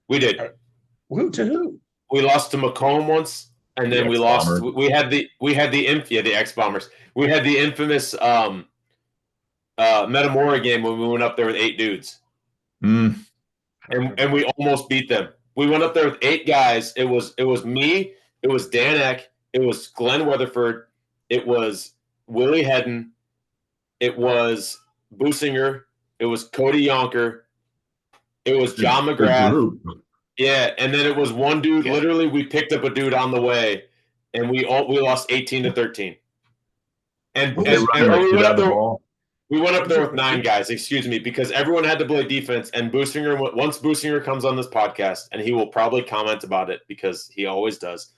[SPEAKER 3] we did.
[SPEAKER 1] Who to who?
[SPEAKER 3] We lost to Macomb once, and then we lost. We had the X Bombers. We had the infamous Metamora game when we went up there with 8 dudes, and we almost beat them. We went up there with 8 guys. It was me. It was Dan Eck. It was Glenn Weatherford. It was Willie Hedden. It was Businger. It was Cody Yonker. It was John McGrath. Yeah, and then it was one dude. Yeah. Literally, we picked up a dude on the way, and we lost 18-13. And we went up there. We went up there with 9 guys. Excuse me, because everyone had to play defense. And Businger, once Businger comes on this podcast, and he will probably comment about it because he always does.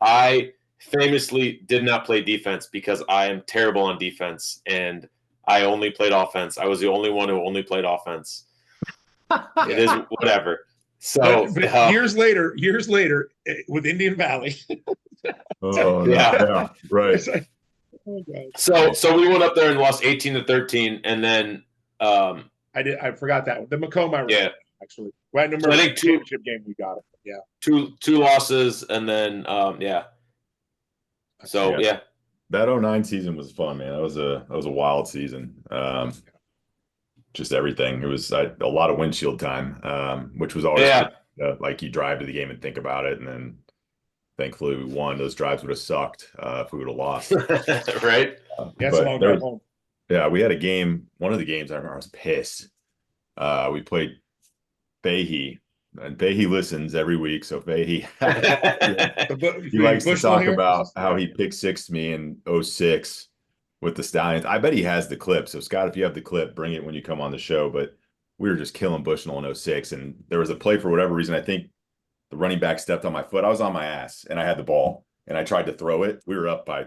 [SPEAKER 3] I famously did not play defense because I am terrible on defense, and I only played offense. I was the only one who only played offense. It is whatever. So
[SPEAKER 1] but years later, with Indian Valley.
[SPEAKER 2] Yeah, right.
[SPEAKER 3] So we went up there and lost 18-13, and then
[SPEAKER 1] I forgot that one. The Macomb, actually. Well, I remember the championship game we got it. Yeah,
[SPEAKER 3] two losses, and then So yeah.
[SPEAKER 2] That 09 season was fun, man. That was a wild season. Just everything. It was a lot of windshield time, which was always like you drive to the game and think about it, and then thankfully we won. Those drives would have sucked if we would have lost.
[SPEAKER 3] Right?
[SPEAKER 1] That's a long drive home.
[SPEAKER 2] Yeah, we had a game. One of the games I remember I was pissed. We played Fahey, and Fahey listens every week. So Fahey, he likes to talk about how he picked 6 to me in 06 with the Stallions. I bet he has the clip. So Scott, if you have the clip, bring it when you come on the show. But we were just killing Bushnell in 06, and there was a play for whatever reason. I think the running back stepped on my foot. I was on my ass, and I had the ball, and I tried to throw it. We were up by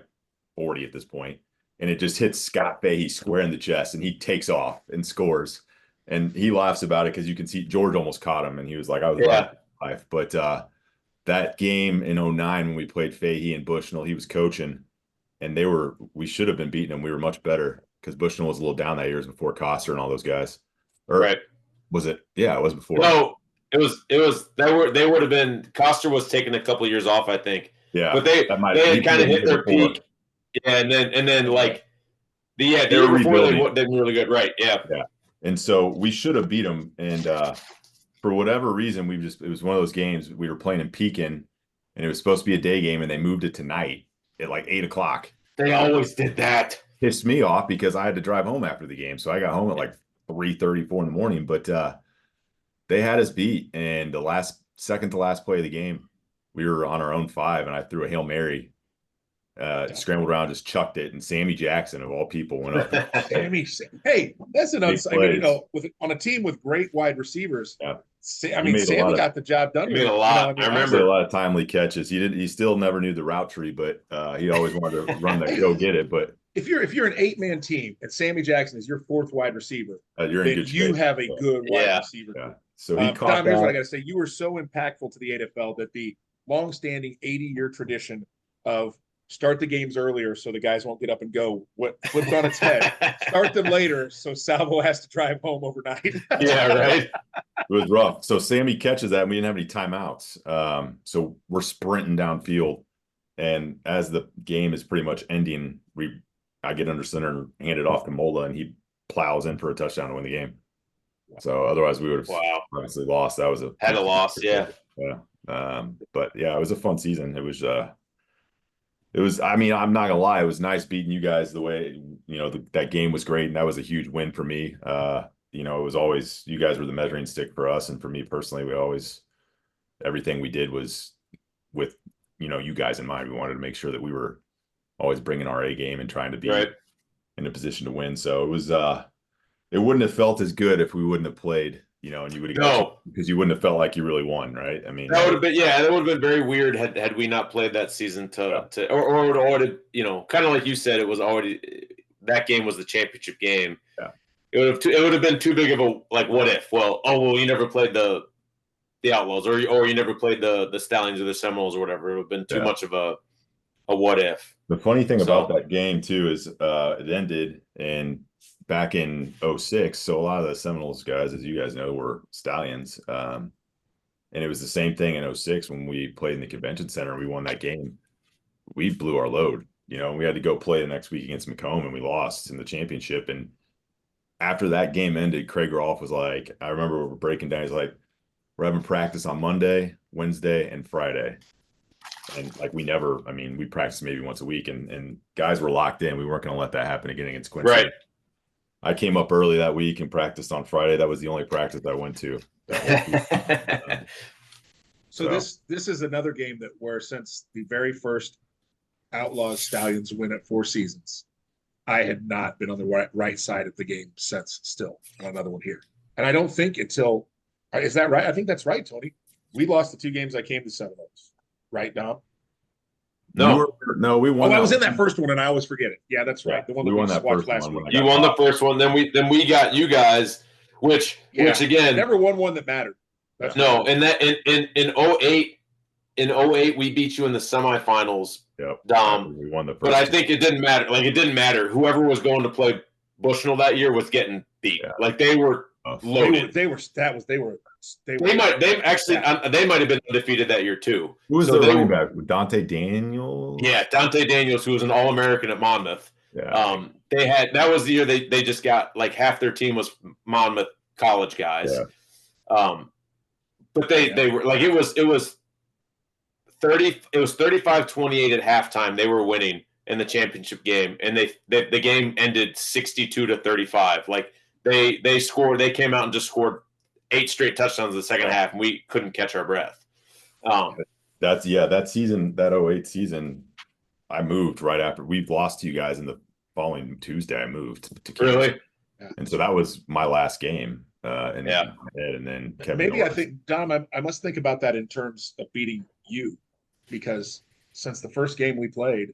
[SPEAKER 2] 40 at this point, and it just hits Scott Fahey square in the chest, and he takes off and scores. And he laughs about it because you can see George almost caught him, and he was like, I was live. But that game in 09 when we played Fahey and Bushnell, he was coaching, and we should have been beating them. We were much better because Bushnell was a little down that year. It was before Coster and all those guys.
[SPEAKER 3] Right.
[SPEAKER 2] Was it? Yeah, it was before.
[SPEAKER 3] No, it was they would have been. Coster was taking a couple of years off, I think.
[SPEAKER 2] Yeah.
[SPEAKER 3] But they had kind of hit their peak. Yeah, and then like the year before they did really good. Right. Yeah.
[SPEAKER 2] Yeah. And so we should have beat them. And for whatever reason, it was one of those games we were playing in Pekin, and it was supposed to be a day game, and they moved it to night at like 8:00.
[SPEAKER 3] They always did that.
[SPEAKER 2] Pissed me off because I had to drive home after the game. So I got home at like 3:30, 4 in the morning. But they had us beat. And the second to last play of the game, we were on our own 5, and I threw a Hail Mary. Scrambled around, just chucked it, and Sammy Jackson of all people went up.
[SPEAKER 1] Hey, that's an on a team with great wide receivers.
[SPEAKER 2] Yeah.
[SPEAKER 1] Sammy got the job done.
[SPEAKER 3] He made a lot. I remember
[SPEAKER 2] a lot of timely catches. He still never knew the route tree, but he always wanted to run the go get it. But
[SPEAKER 1] if you're an 8-man team and Sammy Jackson is your 4th wide receiver,
[SPEAKER 2] you're in good shape.
[SPEAKER 1] You have a good wide receiver.
[SPEAKER 2] Yeah. So he caught
[SPEAKER 1] Tom, here's what I got to say: you were so impactful to the AFL that the long-standing 80-year tradition of start the games earlier so the guys won't get up and go flipped on its head. Start them later so Salvo has to drive home overnight.
[SPEAKER 3] Yeah, right.
[SPEAKER 2] It was rough. So Sammy catches that, and we didn't have any timeouts. So we're sprinting downfield, and as the game is pretty much ending, I get under center and hand it off to Mola, and he plows in for a touchdown to win the game. So otherwise we would have obviously lost. That was
[SPEAKER 3] had a loss, yeah.
[SPEAKER 2] Yeah. But yeah, it was a fun season. It was, I mean, I'm not gonna lie, it was nice beating you guys the way, that game was great, and that was a huge win for me. It was always, you guys were the measuring stick for us, and for me personally, everything we did was with, you guys in mind. We wanted to make sure that we were always bringing our A game and trying to be in a position to win. So it was, it wouldn't have felt as good if we wouldn't have played. And you would have because you wouldn't have felt like you really won, right? I mean,
[SPEAKER 3] that would have been that would have been very weird had we not played that season or it would have kind of like you said, it was already that game was the championship game.
[SPEAKER 2] Yeah,
[SPEAKER 3] it would have been too big of a what if? Well, you never played the Outlaws or you never played the Stallions or the Seminoles or whatever. It would have been too much of a what if.
[SPEAKER 2] The funny thing
[SPEAKER 3] So-
[SPEAKER 2] about that game too is it ended back in '06. So a lot of the Seminoles guys, as you guys know, were Stallions. And it was the same thing in '06 when we played in the convention center. We won that game. We blew our load. We had to go play the next week against Macomb, and we lost in the championship. And after that game ended, Craig Rolfe was like, I remember we were breaking down. He's like, we're having practice on Monday, Wednesday, and Friday. And like we practiced maybe once a week, and guys were locked in. We weren't going to let that happen again against Quincy.
[SPEAKER 3] Right.
[SPEAKER 2] I came up early that week and practiced on Friday. That was the only practice I went to.
[SPEAKER 1] So this is another game where since the very first Outlaws Stallions win at Four Seasons, I had not been on the right side of the game since. Still on another one here, and I don't think until is that right? I think that's right, Tony. We lost the 2 games I came to Seminoles, right, Dom?
[SPEAKER 2] No, we won.
[SPEAKER 1] I was in that first one, and I always forget it. Yeah, that's right.
[SPEAKER 2] Yeah,
[SPEAKER 1] The one
[SPEAKER 2] we
[SPEAKER 1] that we
[SPEAKER 2] won
[SPEAKER 1] just
[SPEAKER 2] that
[SPEAKER 1] watched
[SPEAKER 2] first
[SPEAKER 1] last
[SPEAKER 2] one
[SPEAKER 1] week.
[SPEAKER 3] You won the first one, then we got you guys, which again
[SPEAKER 1] never won one that mattered.
[SPEAKER 3] That's no, and that in '08 we beat you in the semifinals.
[SPEAKER 2] Yep.
[SPEAKER 3] Dom.
[SPEAKER 2] We won the first.
[SPEAKER 3] But I think it didn't matter. Like, it didn't matter. Whoever was going to play Bushnell that year was getting beat.
[SPEAKER 2] Yeah.
[SPEAKER 3] Like, they were loaded.
[SPEAKER 1] They might have
[SPEAKER 3] been undefeated that year too.
[SPEAKER 2] Who was the running back? Dante Daniels?
[SPEAKER 3] Yeah, Dante Daniels, who was an All-American at Monmouth.
[SPEAKER 2] Yeah.
[SPEAKER 3] That was the year they just got like half their team was Monmouth college guys.
[SPEAKER 2] Yeah.
[SPEAKER 3] But they were like it was 35-28 at halftime. They were winning in the championship game, and the game ended 62-35. Like they scored. They came out and just scored 8 straight touchdowns in the second half, and we couldn't catch our breath.
[SPEAKER 2] That season, that '08 season, I moved right after we lost to you guys in the following Tuesday. I moved to Kansas.
[SPEAKER 3] Really,
[SPEAKER 2] and so that was my last game. And then Kevin
[SPEAKER 1] maybe
[SPEAKER 2] Norris.
[SPEAKER 1] I think Dom, I must think about that in terms of beating you, because since the first game we played,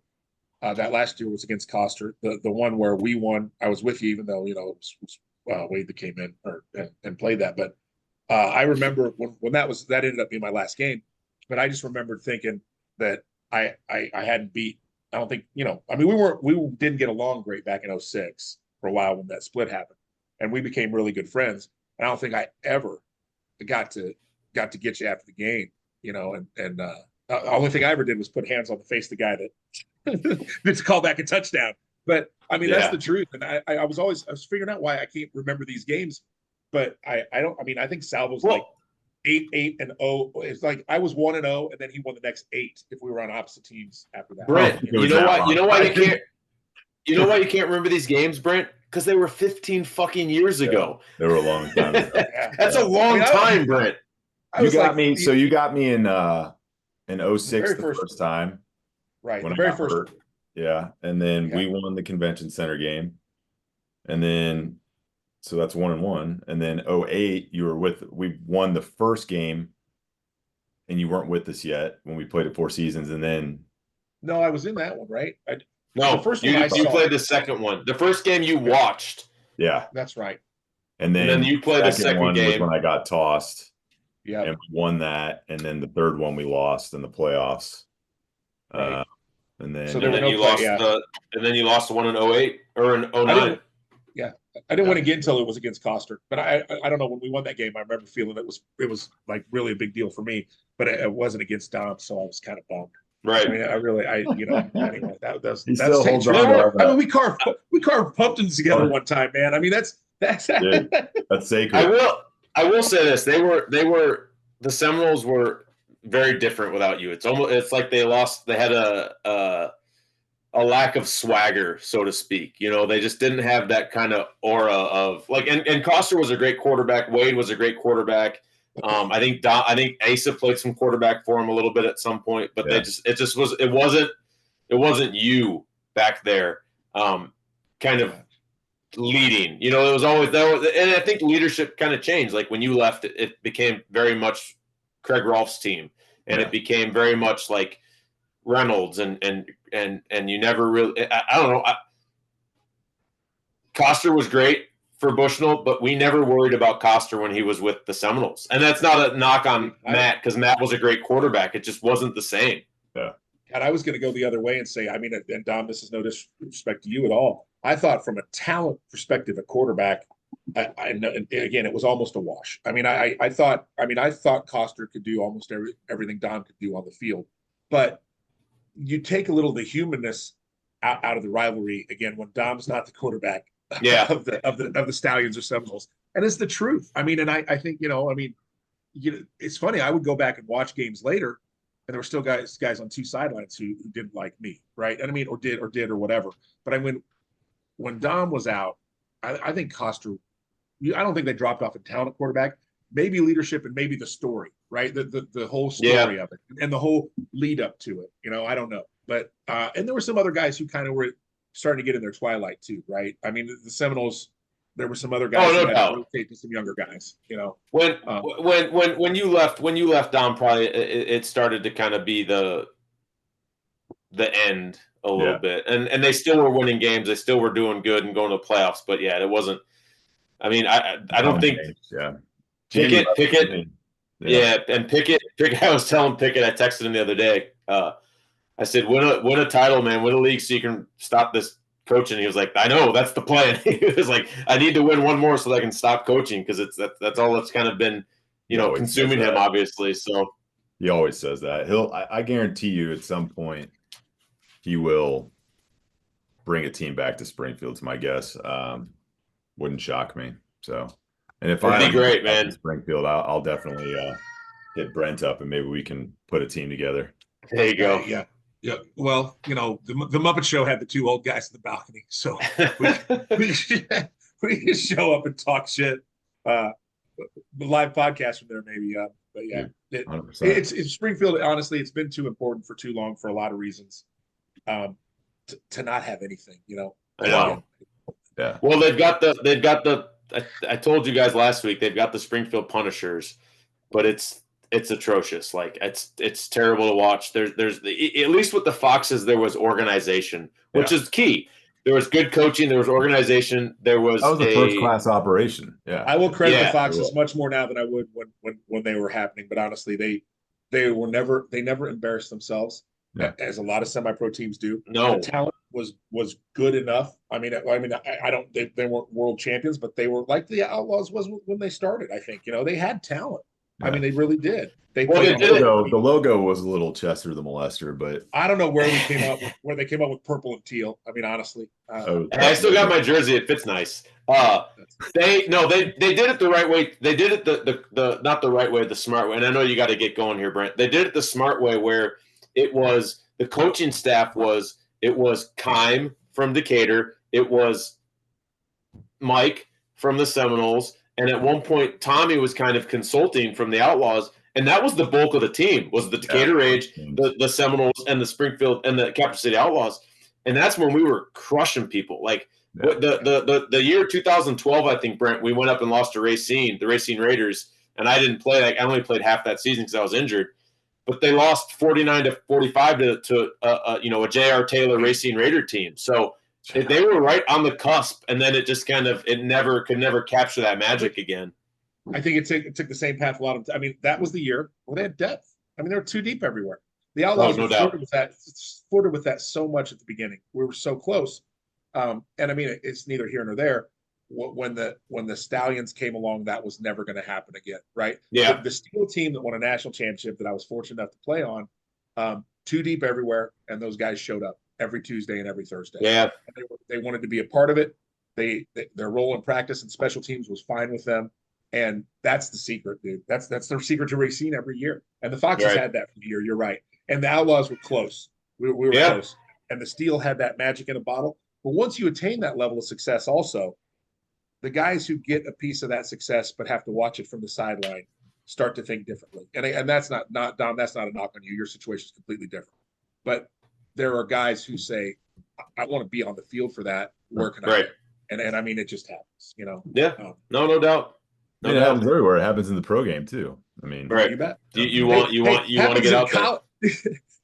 [SPEAKER 1] that last year was against Coster, the one where we won. I was with you, even though it was Wade that came in and played that. But I remember when that ended up being my last game. But I just remembered thinking that I hadn't beat. I don't think we didn't get along great back in '06 for a while when that split happened, and we became really good friends. And I don't think I ever got to get you after the game, and the only thing I ever did was put hands on the face of the guy that's called back a touchdown. But I mean, that's the truth. And I was figuring out why I can't remember these games, but I think Sal was like 8-8-0. It's like I was 1-0, and then he won the next 8 if we were on opposite teams after that.
[SPEAKER 3] Brent, you know why you can't. You know why you can't remember these games, Brent? Because they were 15 fucking years ago.
[SPEAKER 2] They were a long time ago.
[SPEAKER 3] That's a long time, Brent.
[SPEAKER 2] You got me in '06 the first time.
[SPEAKER 1] Right.
[SPEAKER 2] When
[SPEAKER 1] The very first one.
[SPEAKER 2] Yeah. And then we won the convention center game. And then so that's 1-1. And then '08, we won the first game and you weren't with us yet when we played at Four Seasons. And then
[SPEAKER 1] no, I was in that one, right?
[SPEAKER 3] No,
[SPEAKER 1] the first
[SPEAKER 3] you
[SPEAKER 1] one
[SPEAKER 3] you played the second one. The first game you watched.
[SPEAKER 2] Yeah.
[SPEAKER 1] That's right.
[SPEAKER 2] And then
[SPEAKER 3] you played the second
[SPEAKER 2] one
[SPEAKER 3] game
[SPEAKER 2] was when I got tossed.
[SPEAKER 1] Yeah.
[SPEAKER 2] And we won that. And then the third one we lost in the playoffs.
[SPEAKER 1] Right.
[SPEAKER 2] And then
[SPEAKER 3] you lost the one in '08 or in '09.
[SPEAKER 1] I didn't win again until it was against Coster. But I don't know, when we won that game, I remember feeling it was like really a big deal for me. But it wasn't against Dom, so I was kind of bummed.
[SPEAKER 3] Right.
[SPEAKER 1] I mean, anyway, that's
[SPEAKER 2] still holds on to
[SPEAKER 1] I mean, we carved pumpkins together one time, man. I mean, that's
[SPEAKER 2] that's sacred.
[SPEAKER 3] I will say this: the Seminoles were very different without you. It's like they had a lack of swagger, so to speak. They just didn't have that kind of aura of like. And Coster was a great quarterback. Wade was a great quarterback. I think Asa played some quarterback for him a little bit at some point, but it wasn't you back there, kind of leading. It was always and I think leadership kind of changed. Like when you left, it became very much Craig Rolfe's team, and it became very much like Reynolds and you never really. I don't know. Coster was great for Bushnell, but we never worried about Coster when he was with the Seminoles. And that's not a knock on Matt, because Matt was a great quarterback. It just wasn't the same.
[SPEAKER 2] Yeah.
[SPEAKER 1] And I was going to go the other way and say, I mean, and Dom, this is no disrespect to you at all. I thought from a talent perspective at quarterback, I know, again, it was almost a wash. I mean, I thought Coster could do almost everything Dom could do on the field, but you take a little of the humanness out of the rivalry again when Dom's not the quarterback of the Stallions or Seminoles, and it's the truth. I mean, and I think it's funny. I would go back and watch games later, and there were still guys on two sidelines who didn't like me, right? And I mean, or did or whatever. But when Dom was out, I think Coster. I don't think they dropped off in talent at quarterback. Maybe leadership and maybe the story, right? The whole story of it and the whole lead up to it. I don't know, but and there were some other guys who kind of were starting to get in their twilight too, right? I mean, the Seminoles. There were some other guys who had to rotate to some younger guys.
[SPEAKER 3] When you left Dom, probably it started to kind of be the end a little bit, and they still were winning games. They still were doing good and going to the playoffs. But yeah, it wasn't. I mean, I don't think. Pickett. And Pickett. I was telling Pickett. I texted him the other day. I said, "Win a title, man. Win a league, so you can stop this coaching." He was like, "I know, that's the plan." He was like, "I need to win one more so that I can stop coaching because that's all that's kind of been, consuming him, obviously." So
[SPEAKER 2] he always says that. I guarantee you, at some point, he will bring a team back to Springfield. It's my guess. Wouldn't shock me. So, and if
[SPEAKER 3] it'd be great, man.
[SPEAKER 2] Springfield, I'll definitely hit Brent up and maybe we can put a team together.
[SPEAKER 3] There you go.
[SPEAKER 1] Yeah. Well, the Muppet Show had the two old guys in the balcony, so we can show up and talk shit. The live podcast from there, maybe. But yeah, it's Springfield. Honestly, it's been too important for too long for a lot of reasons. To not have anything,
[SPEAKER 3] I know.
[SPEAKER 2] Yeah.
[SPEAKER 3] Well, they've got the. I told you guys last week they've got the Springfield Punishers, but it's atrocious. Like it's terrible to watch. There's at least with the Foxes there was organization, which is key. There was good coaching. There was organization. That was
[SPEAKER 2] a first class operation. Yeah,
[SPEAKER 1] I will credit the Foxes much more now than I would when they were happening. But honestly, they never embarrassed themselves. Yeah. As a lot of semi-pro teams do.
[SPEAKER 3] No,
[SPEAKER 1] the talent was good enough. I mean, I don't. They weren't world champions, but they were like the Outlaws was when they started. I think they had talent. Yeah. I mean, they really did. The
[SPEAKER 2] logo was a little Chester the Molester, but
[SPEAKER 1] I don't know where they came up with purple and teal. I mean, honestly,
[SPEAKER 3] I still got my jersey. It fits nice. They did it the right way. They did it the not the right way, the smart way. And I know you got to get going here, Brent. They did it the smart way where it was the coaching staff was Kime from Decatur. It was Mike from the Seminoles. And at one point, Tommy was kind of consulting from the Outlaws. And that was the bulk of the team, was the Decatur Age, the Seminoles, and the Springfield, and the Capital City Outlaws. And that's when we were crushing people. Like the year 2012, I think, Brent, we went up and lost to the Racine Raiders. And I didn't play. I only played half that season because I was injured. But they lost 49-45 to a J.R. Taylor Racine Raider team. So they were right on the cusp, and then it just could never capture that magic again.
[SPEAKER 1] I think it took the same path a lot of. I mean, that was the year where they had depth. I mean, they were too deep everywhere. The Outlaws were flirted with that so much at the beginning. We were so close, and I mean, it's neither here nor there. When the Stallions came along, that was never going to happen again, right?
[SPEAKER 3] Yeah.
[SPEAKER 1] The Steel team that won a national championship that I was fortunate enough to play on, too deep everywhere, and those guys showed up every Tuesday and every Thursday.
[SPEAKER 3] Yeah.
[SPEAKER 1] And they wanted to be a part of it. Their role in practice and special teams was fine with them, and that's the secret, dude. That's their secret to Racine every year. And the Foxes had that for the year. You're right. And the Outlaws were close. We were close. And the Steel had that magic in a bottle. But once you attain that level of success, also, the guys who get a piece of that success but have to watch it from the sideline start to think differently. And that's not Dom, that's not a knock on you. Your situation is completely different. But there are guys who say, I want to be on the field for that. Where can I? And I mean, it just happens,
[SPEAKER 3] Yeah. No doubt.
[SPEAKER 2] It happens everywhere. It happens in the pro game too. I mean,
[SPEAKER 3] right.
[SPEAKER 1] You bet.
[SPEAKER 3] You want to get out there.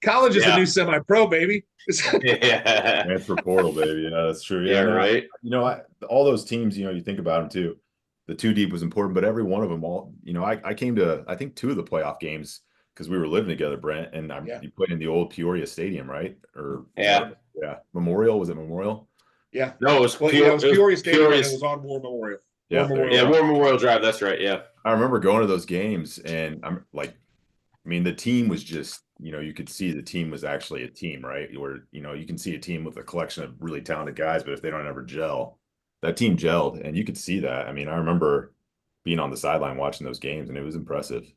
[SPEAKER 1] College is the new semi-pro, baby.
[SPEAKER 2] Transfer portal, baby. That's true.
[SPEAKER 3] Yeah, right.
[SPEAKER 2] All those teams, you think about them too. The two deep was important, but every one of them, I came to, I think, 2 of the playoff games because we were living together, Brent, and you played in the old Peoria Stadium, right? Or
[SPEAKER 3] Yeah.
[SPEAKER 2] Memorial, was it Memorial?
[SPEAKER 3] Yeah. No, it was
[SPEAKER 1] it was Peoria Stadium, and it was on War Memorial.
[SPEAKER 2] Yeah,
[SPEAKER 3] War Memorial Drive. That's right. Yeah.
[SPEAKER 2] I remember going to those games, and I'm like, I mean, the team was just, you could see the team was actually a team, right? Where, you can see a team with a collection of really talented guys, but if they don't ever gel, that team gelled, and you could see that. I mean, I remember being on the sideline watching those games, and it was impressive.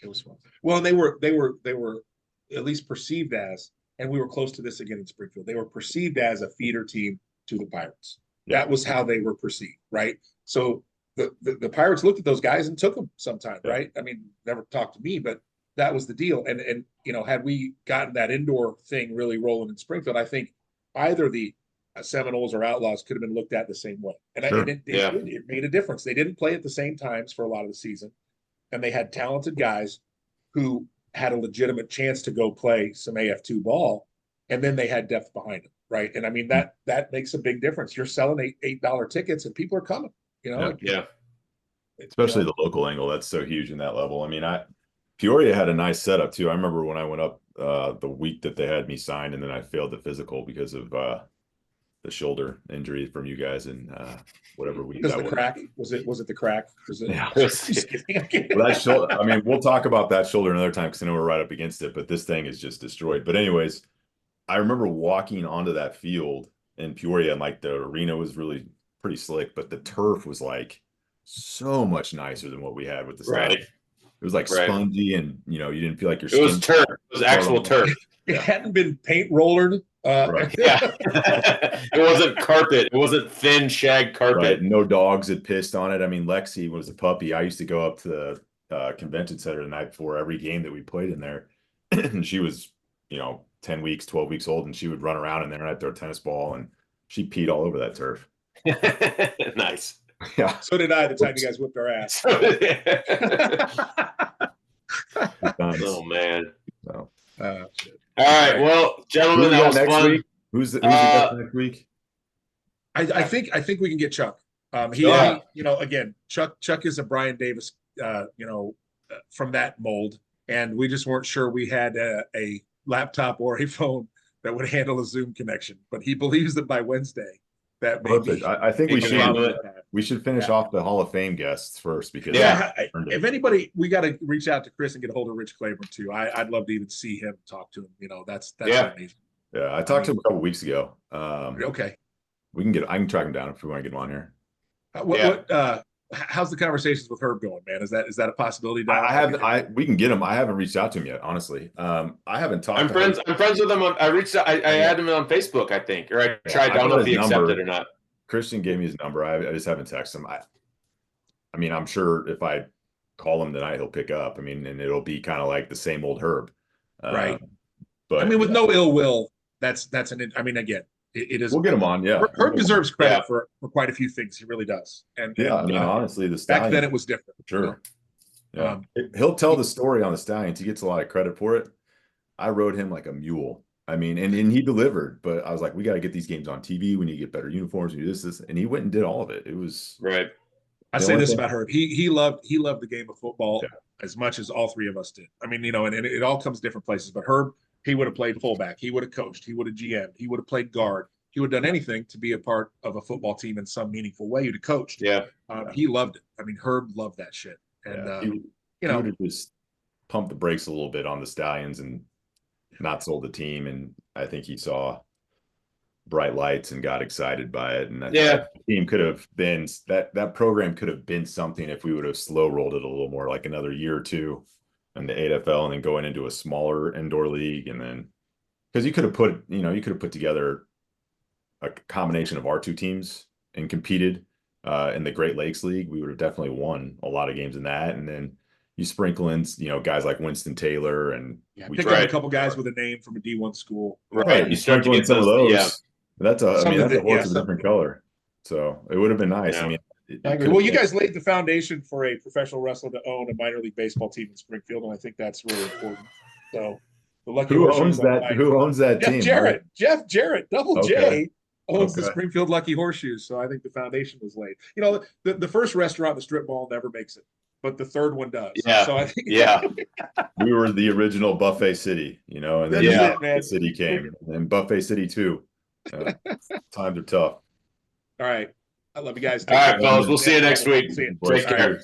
[SPEAKER 1] It was fun. Well, and they were at least perceived as, and we were close to this again in Springfield, they were perceived as a feeder team to the Pirates. Yeah. That was how they were perceived, right? So the Pirates looked at those guys and took them sometime, right? I mean, never talked to me, but that was the deal. And had we gotten that indoor thing really rolling in Springfield, I think either the Seminoles or Outlaws could have been looked at the same way. And it made a difference. They didn't play at the same times for a lot of the season, and they had talented guys who had a legitimate chance to go play some AF2 ball, and then they had depth behind them, right? And I mean, that makes a big difference. You're selling $8 tickets, and people are coming,
[SPEAKER 3] Yeah.
[SPEAKER 2] Especially the local angle. That's so huge in that level. I mean, Peoria had a nice setup too. I remember when I went up the week that they had me signed, and then I failed the physical because of the shoulder injury from you guys and whatever week that was.
[SPEAKER 1] Crack? Was it the crack?
[SPEAKER 2] Yeah. Well, that shoulder, I mean, we'll talk about that shoulder another time because I know we're right up against it, but this thing is just destroyed. But anyways, I remember walking onto that field in Peoria, and like the arena was really pretty slick, but the turf was like so much nicer than what we had with the stadium.
[SPEAKER 3] Right.
[SPEAKER 2] It was like spongy, and you didn't feel like your
[SPEAKER 3] skin. It was turf. It was actual turf.
[SPEAKER 1] It hadn't been paint rollered.
[SPEAKER 3] Right. Yeah. It wasn't carpet. It wasn't thin shag carpet.
[SPEAKER 2] Right. No dogs had pissed on it. I mean, Lexi was a puppy. I used to go up to the convention center the night before every game that we played in there. And she was, 10 weeks, 12 weeks old, and she would run around in there, and I'd throw a tennis ball, and she peed all over that turf.
[SPEAKER 3] Nice.
[SPEAKER 1] Yeah. So did I the time you guys whipped our ass.
[SPEAKER 3] Oh, man.
[SPEAKER 2] So.
[SPEAKER 3] All right. Well, gentlemen, that was fun.
[SPEAKER 2] Week? Who's the next week?
[SPEAKER 1] I think we can get Chuck. Again, Chuck is a Brian Davis, from that mold, and we just weren't sure we had a laptop or a phone that would handle a Zoom connection. But he believes that by Wednesday, that may be.
[SPEAKER 2] I think we should finish off the Hall of Fame guests first, because
[SPEAKER 1] if anybody, we got to reach out to Chris and get a hold of Rich Claiborne too. I'd love to even see him, talk to him. That's amazing.
[SPEAKER 2] Yeah, I talked to him a couple weeks ago.
[SPEAKER 1] Okay,
[SPEAKER 2] I can track him down if we want to get him on here.
[SPEAKER 1] How's the conversations with Herb going, man? Is that a possibility?
[SPEAKER 2] We can get him. I haven't reached out to him yet, honestly. I haven't talked.
[SPEAKER 3] I'm friends with him. I reached out. I added him on Facebook, I think, or I tried. I don't know if he accepted or not.
[SPEAKER 2] Christian gave me his number. I just haven't texted him. I mean, I'm sure if I call him tonight, he'll pick up. I mean, and it'll be kind of like the same old Herb,
[SPEAKER 1] right? But I mean, with no ill will. Again, it is.
[SPEAKER 2] We'll get him on. Yeah,
[SPEAKER 1] Herb deserves credit for quite a few things. He really does. And
[SPEAKER 2] honestly, the
[SPEAKER 1] Stallions, back then it was different.
[SPEAKER 2] Sure. Yeah, he'll tell the story on the Stallions. He gets a lot of credit for it. I rode him like a mule. I mean, and he delivered, but I was like, we got to get these games on TV. We need to get better uniforms. We do this, and he went and did all of it. It was
[SPEAKER 3] right.
[SPEAKER 1] I say this about Herb. He loved the game of football as much as all three of us did. I mean, and it all comes different places. But Herb, he would have played fullback. He would have coached. He would have GM'd. He would have played guard. He would have done anything to be a part of a football team in some meaningful way. He'd have coached.
[SPEAKER 3] Yeah.
[SPEAKER 1] He loved it. I mean, Herb loved that shit. And
[SPEAKER 2] he would have just pumped the brakes a little bit on the Stallions and not sold the team. And I think he saw bright lights and got excited by it. And that team could have been that program could have been something if we would have slow rolled it a little more, like another year or two in the AFL, and then going into a smaller indoor league. And then because you could have put together a combination of our two teams and competed in the Great Lakes League. We would have definitely won a lot of games in that. And then you sprinkle in, guys like Winston Taylor, and
[SPEAKER 1] pick up a couple guys with a name from a D1 school.
[SPEAKER 2] Right. You start to get some of those. Yeah. That's a horse of a different color. So it would have been nice.
[SPEAKER 1] Yeah. I mean, I agree. Well, you guys laid the foundation for a professional wrestler to own a minor league baseball team in Springfield, and I think that's really important. So the lucky
[SPEAKER 2] who owns that team?
[SPEAKER 1] Jeff Jarrett, Double J owns the Springfield Lucky Horseshoes. So I think the foundation was laid. The first restaurant in the strip mall never makes it. but the third one does.
[SPEAKER 3] Yeah.
[SPEAKER 1] So I think
[SPEAKER 3] Yeah.
[SPEAKER 2] We were the original Buffet City, you know, and then
[SPEAKER 1] That's
[SPEAKER 3] Yeah.
[SPEAKER 1] it, man.
[SPEAKER 2] the city came, and Buffet City too. Times are tough.
[SPEAKER 1] All right. I love you guys.
[SPEAKER 3] All right,
[SPEAKER 1] care.
[SPEAKER 3] fellas. We'll see you next week.
[SPEAKER 1] See you.
[SPEAKER 3] Take
[SPEAKER 1] All
[SPEAKER 3] care.
[SPEAKER 1] right.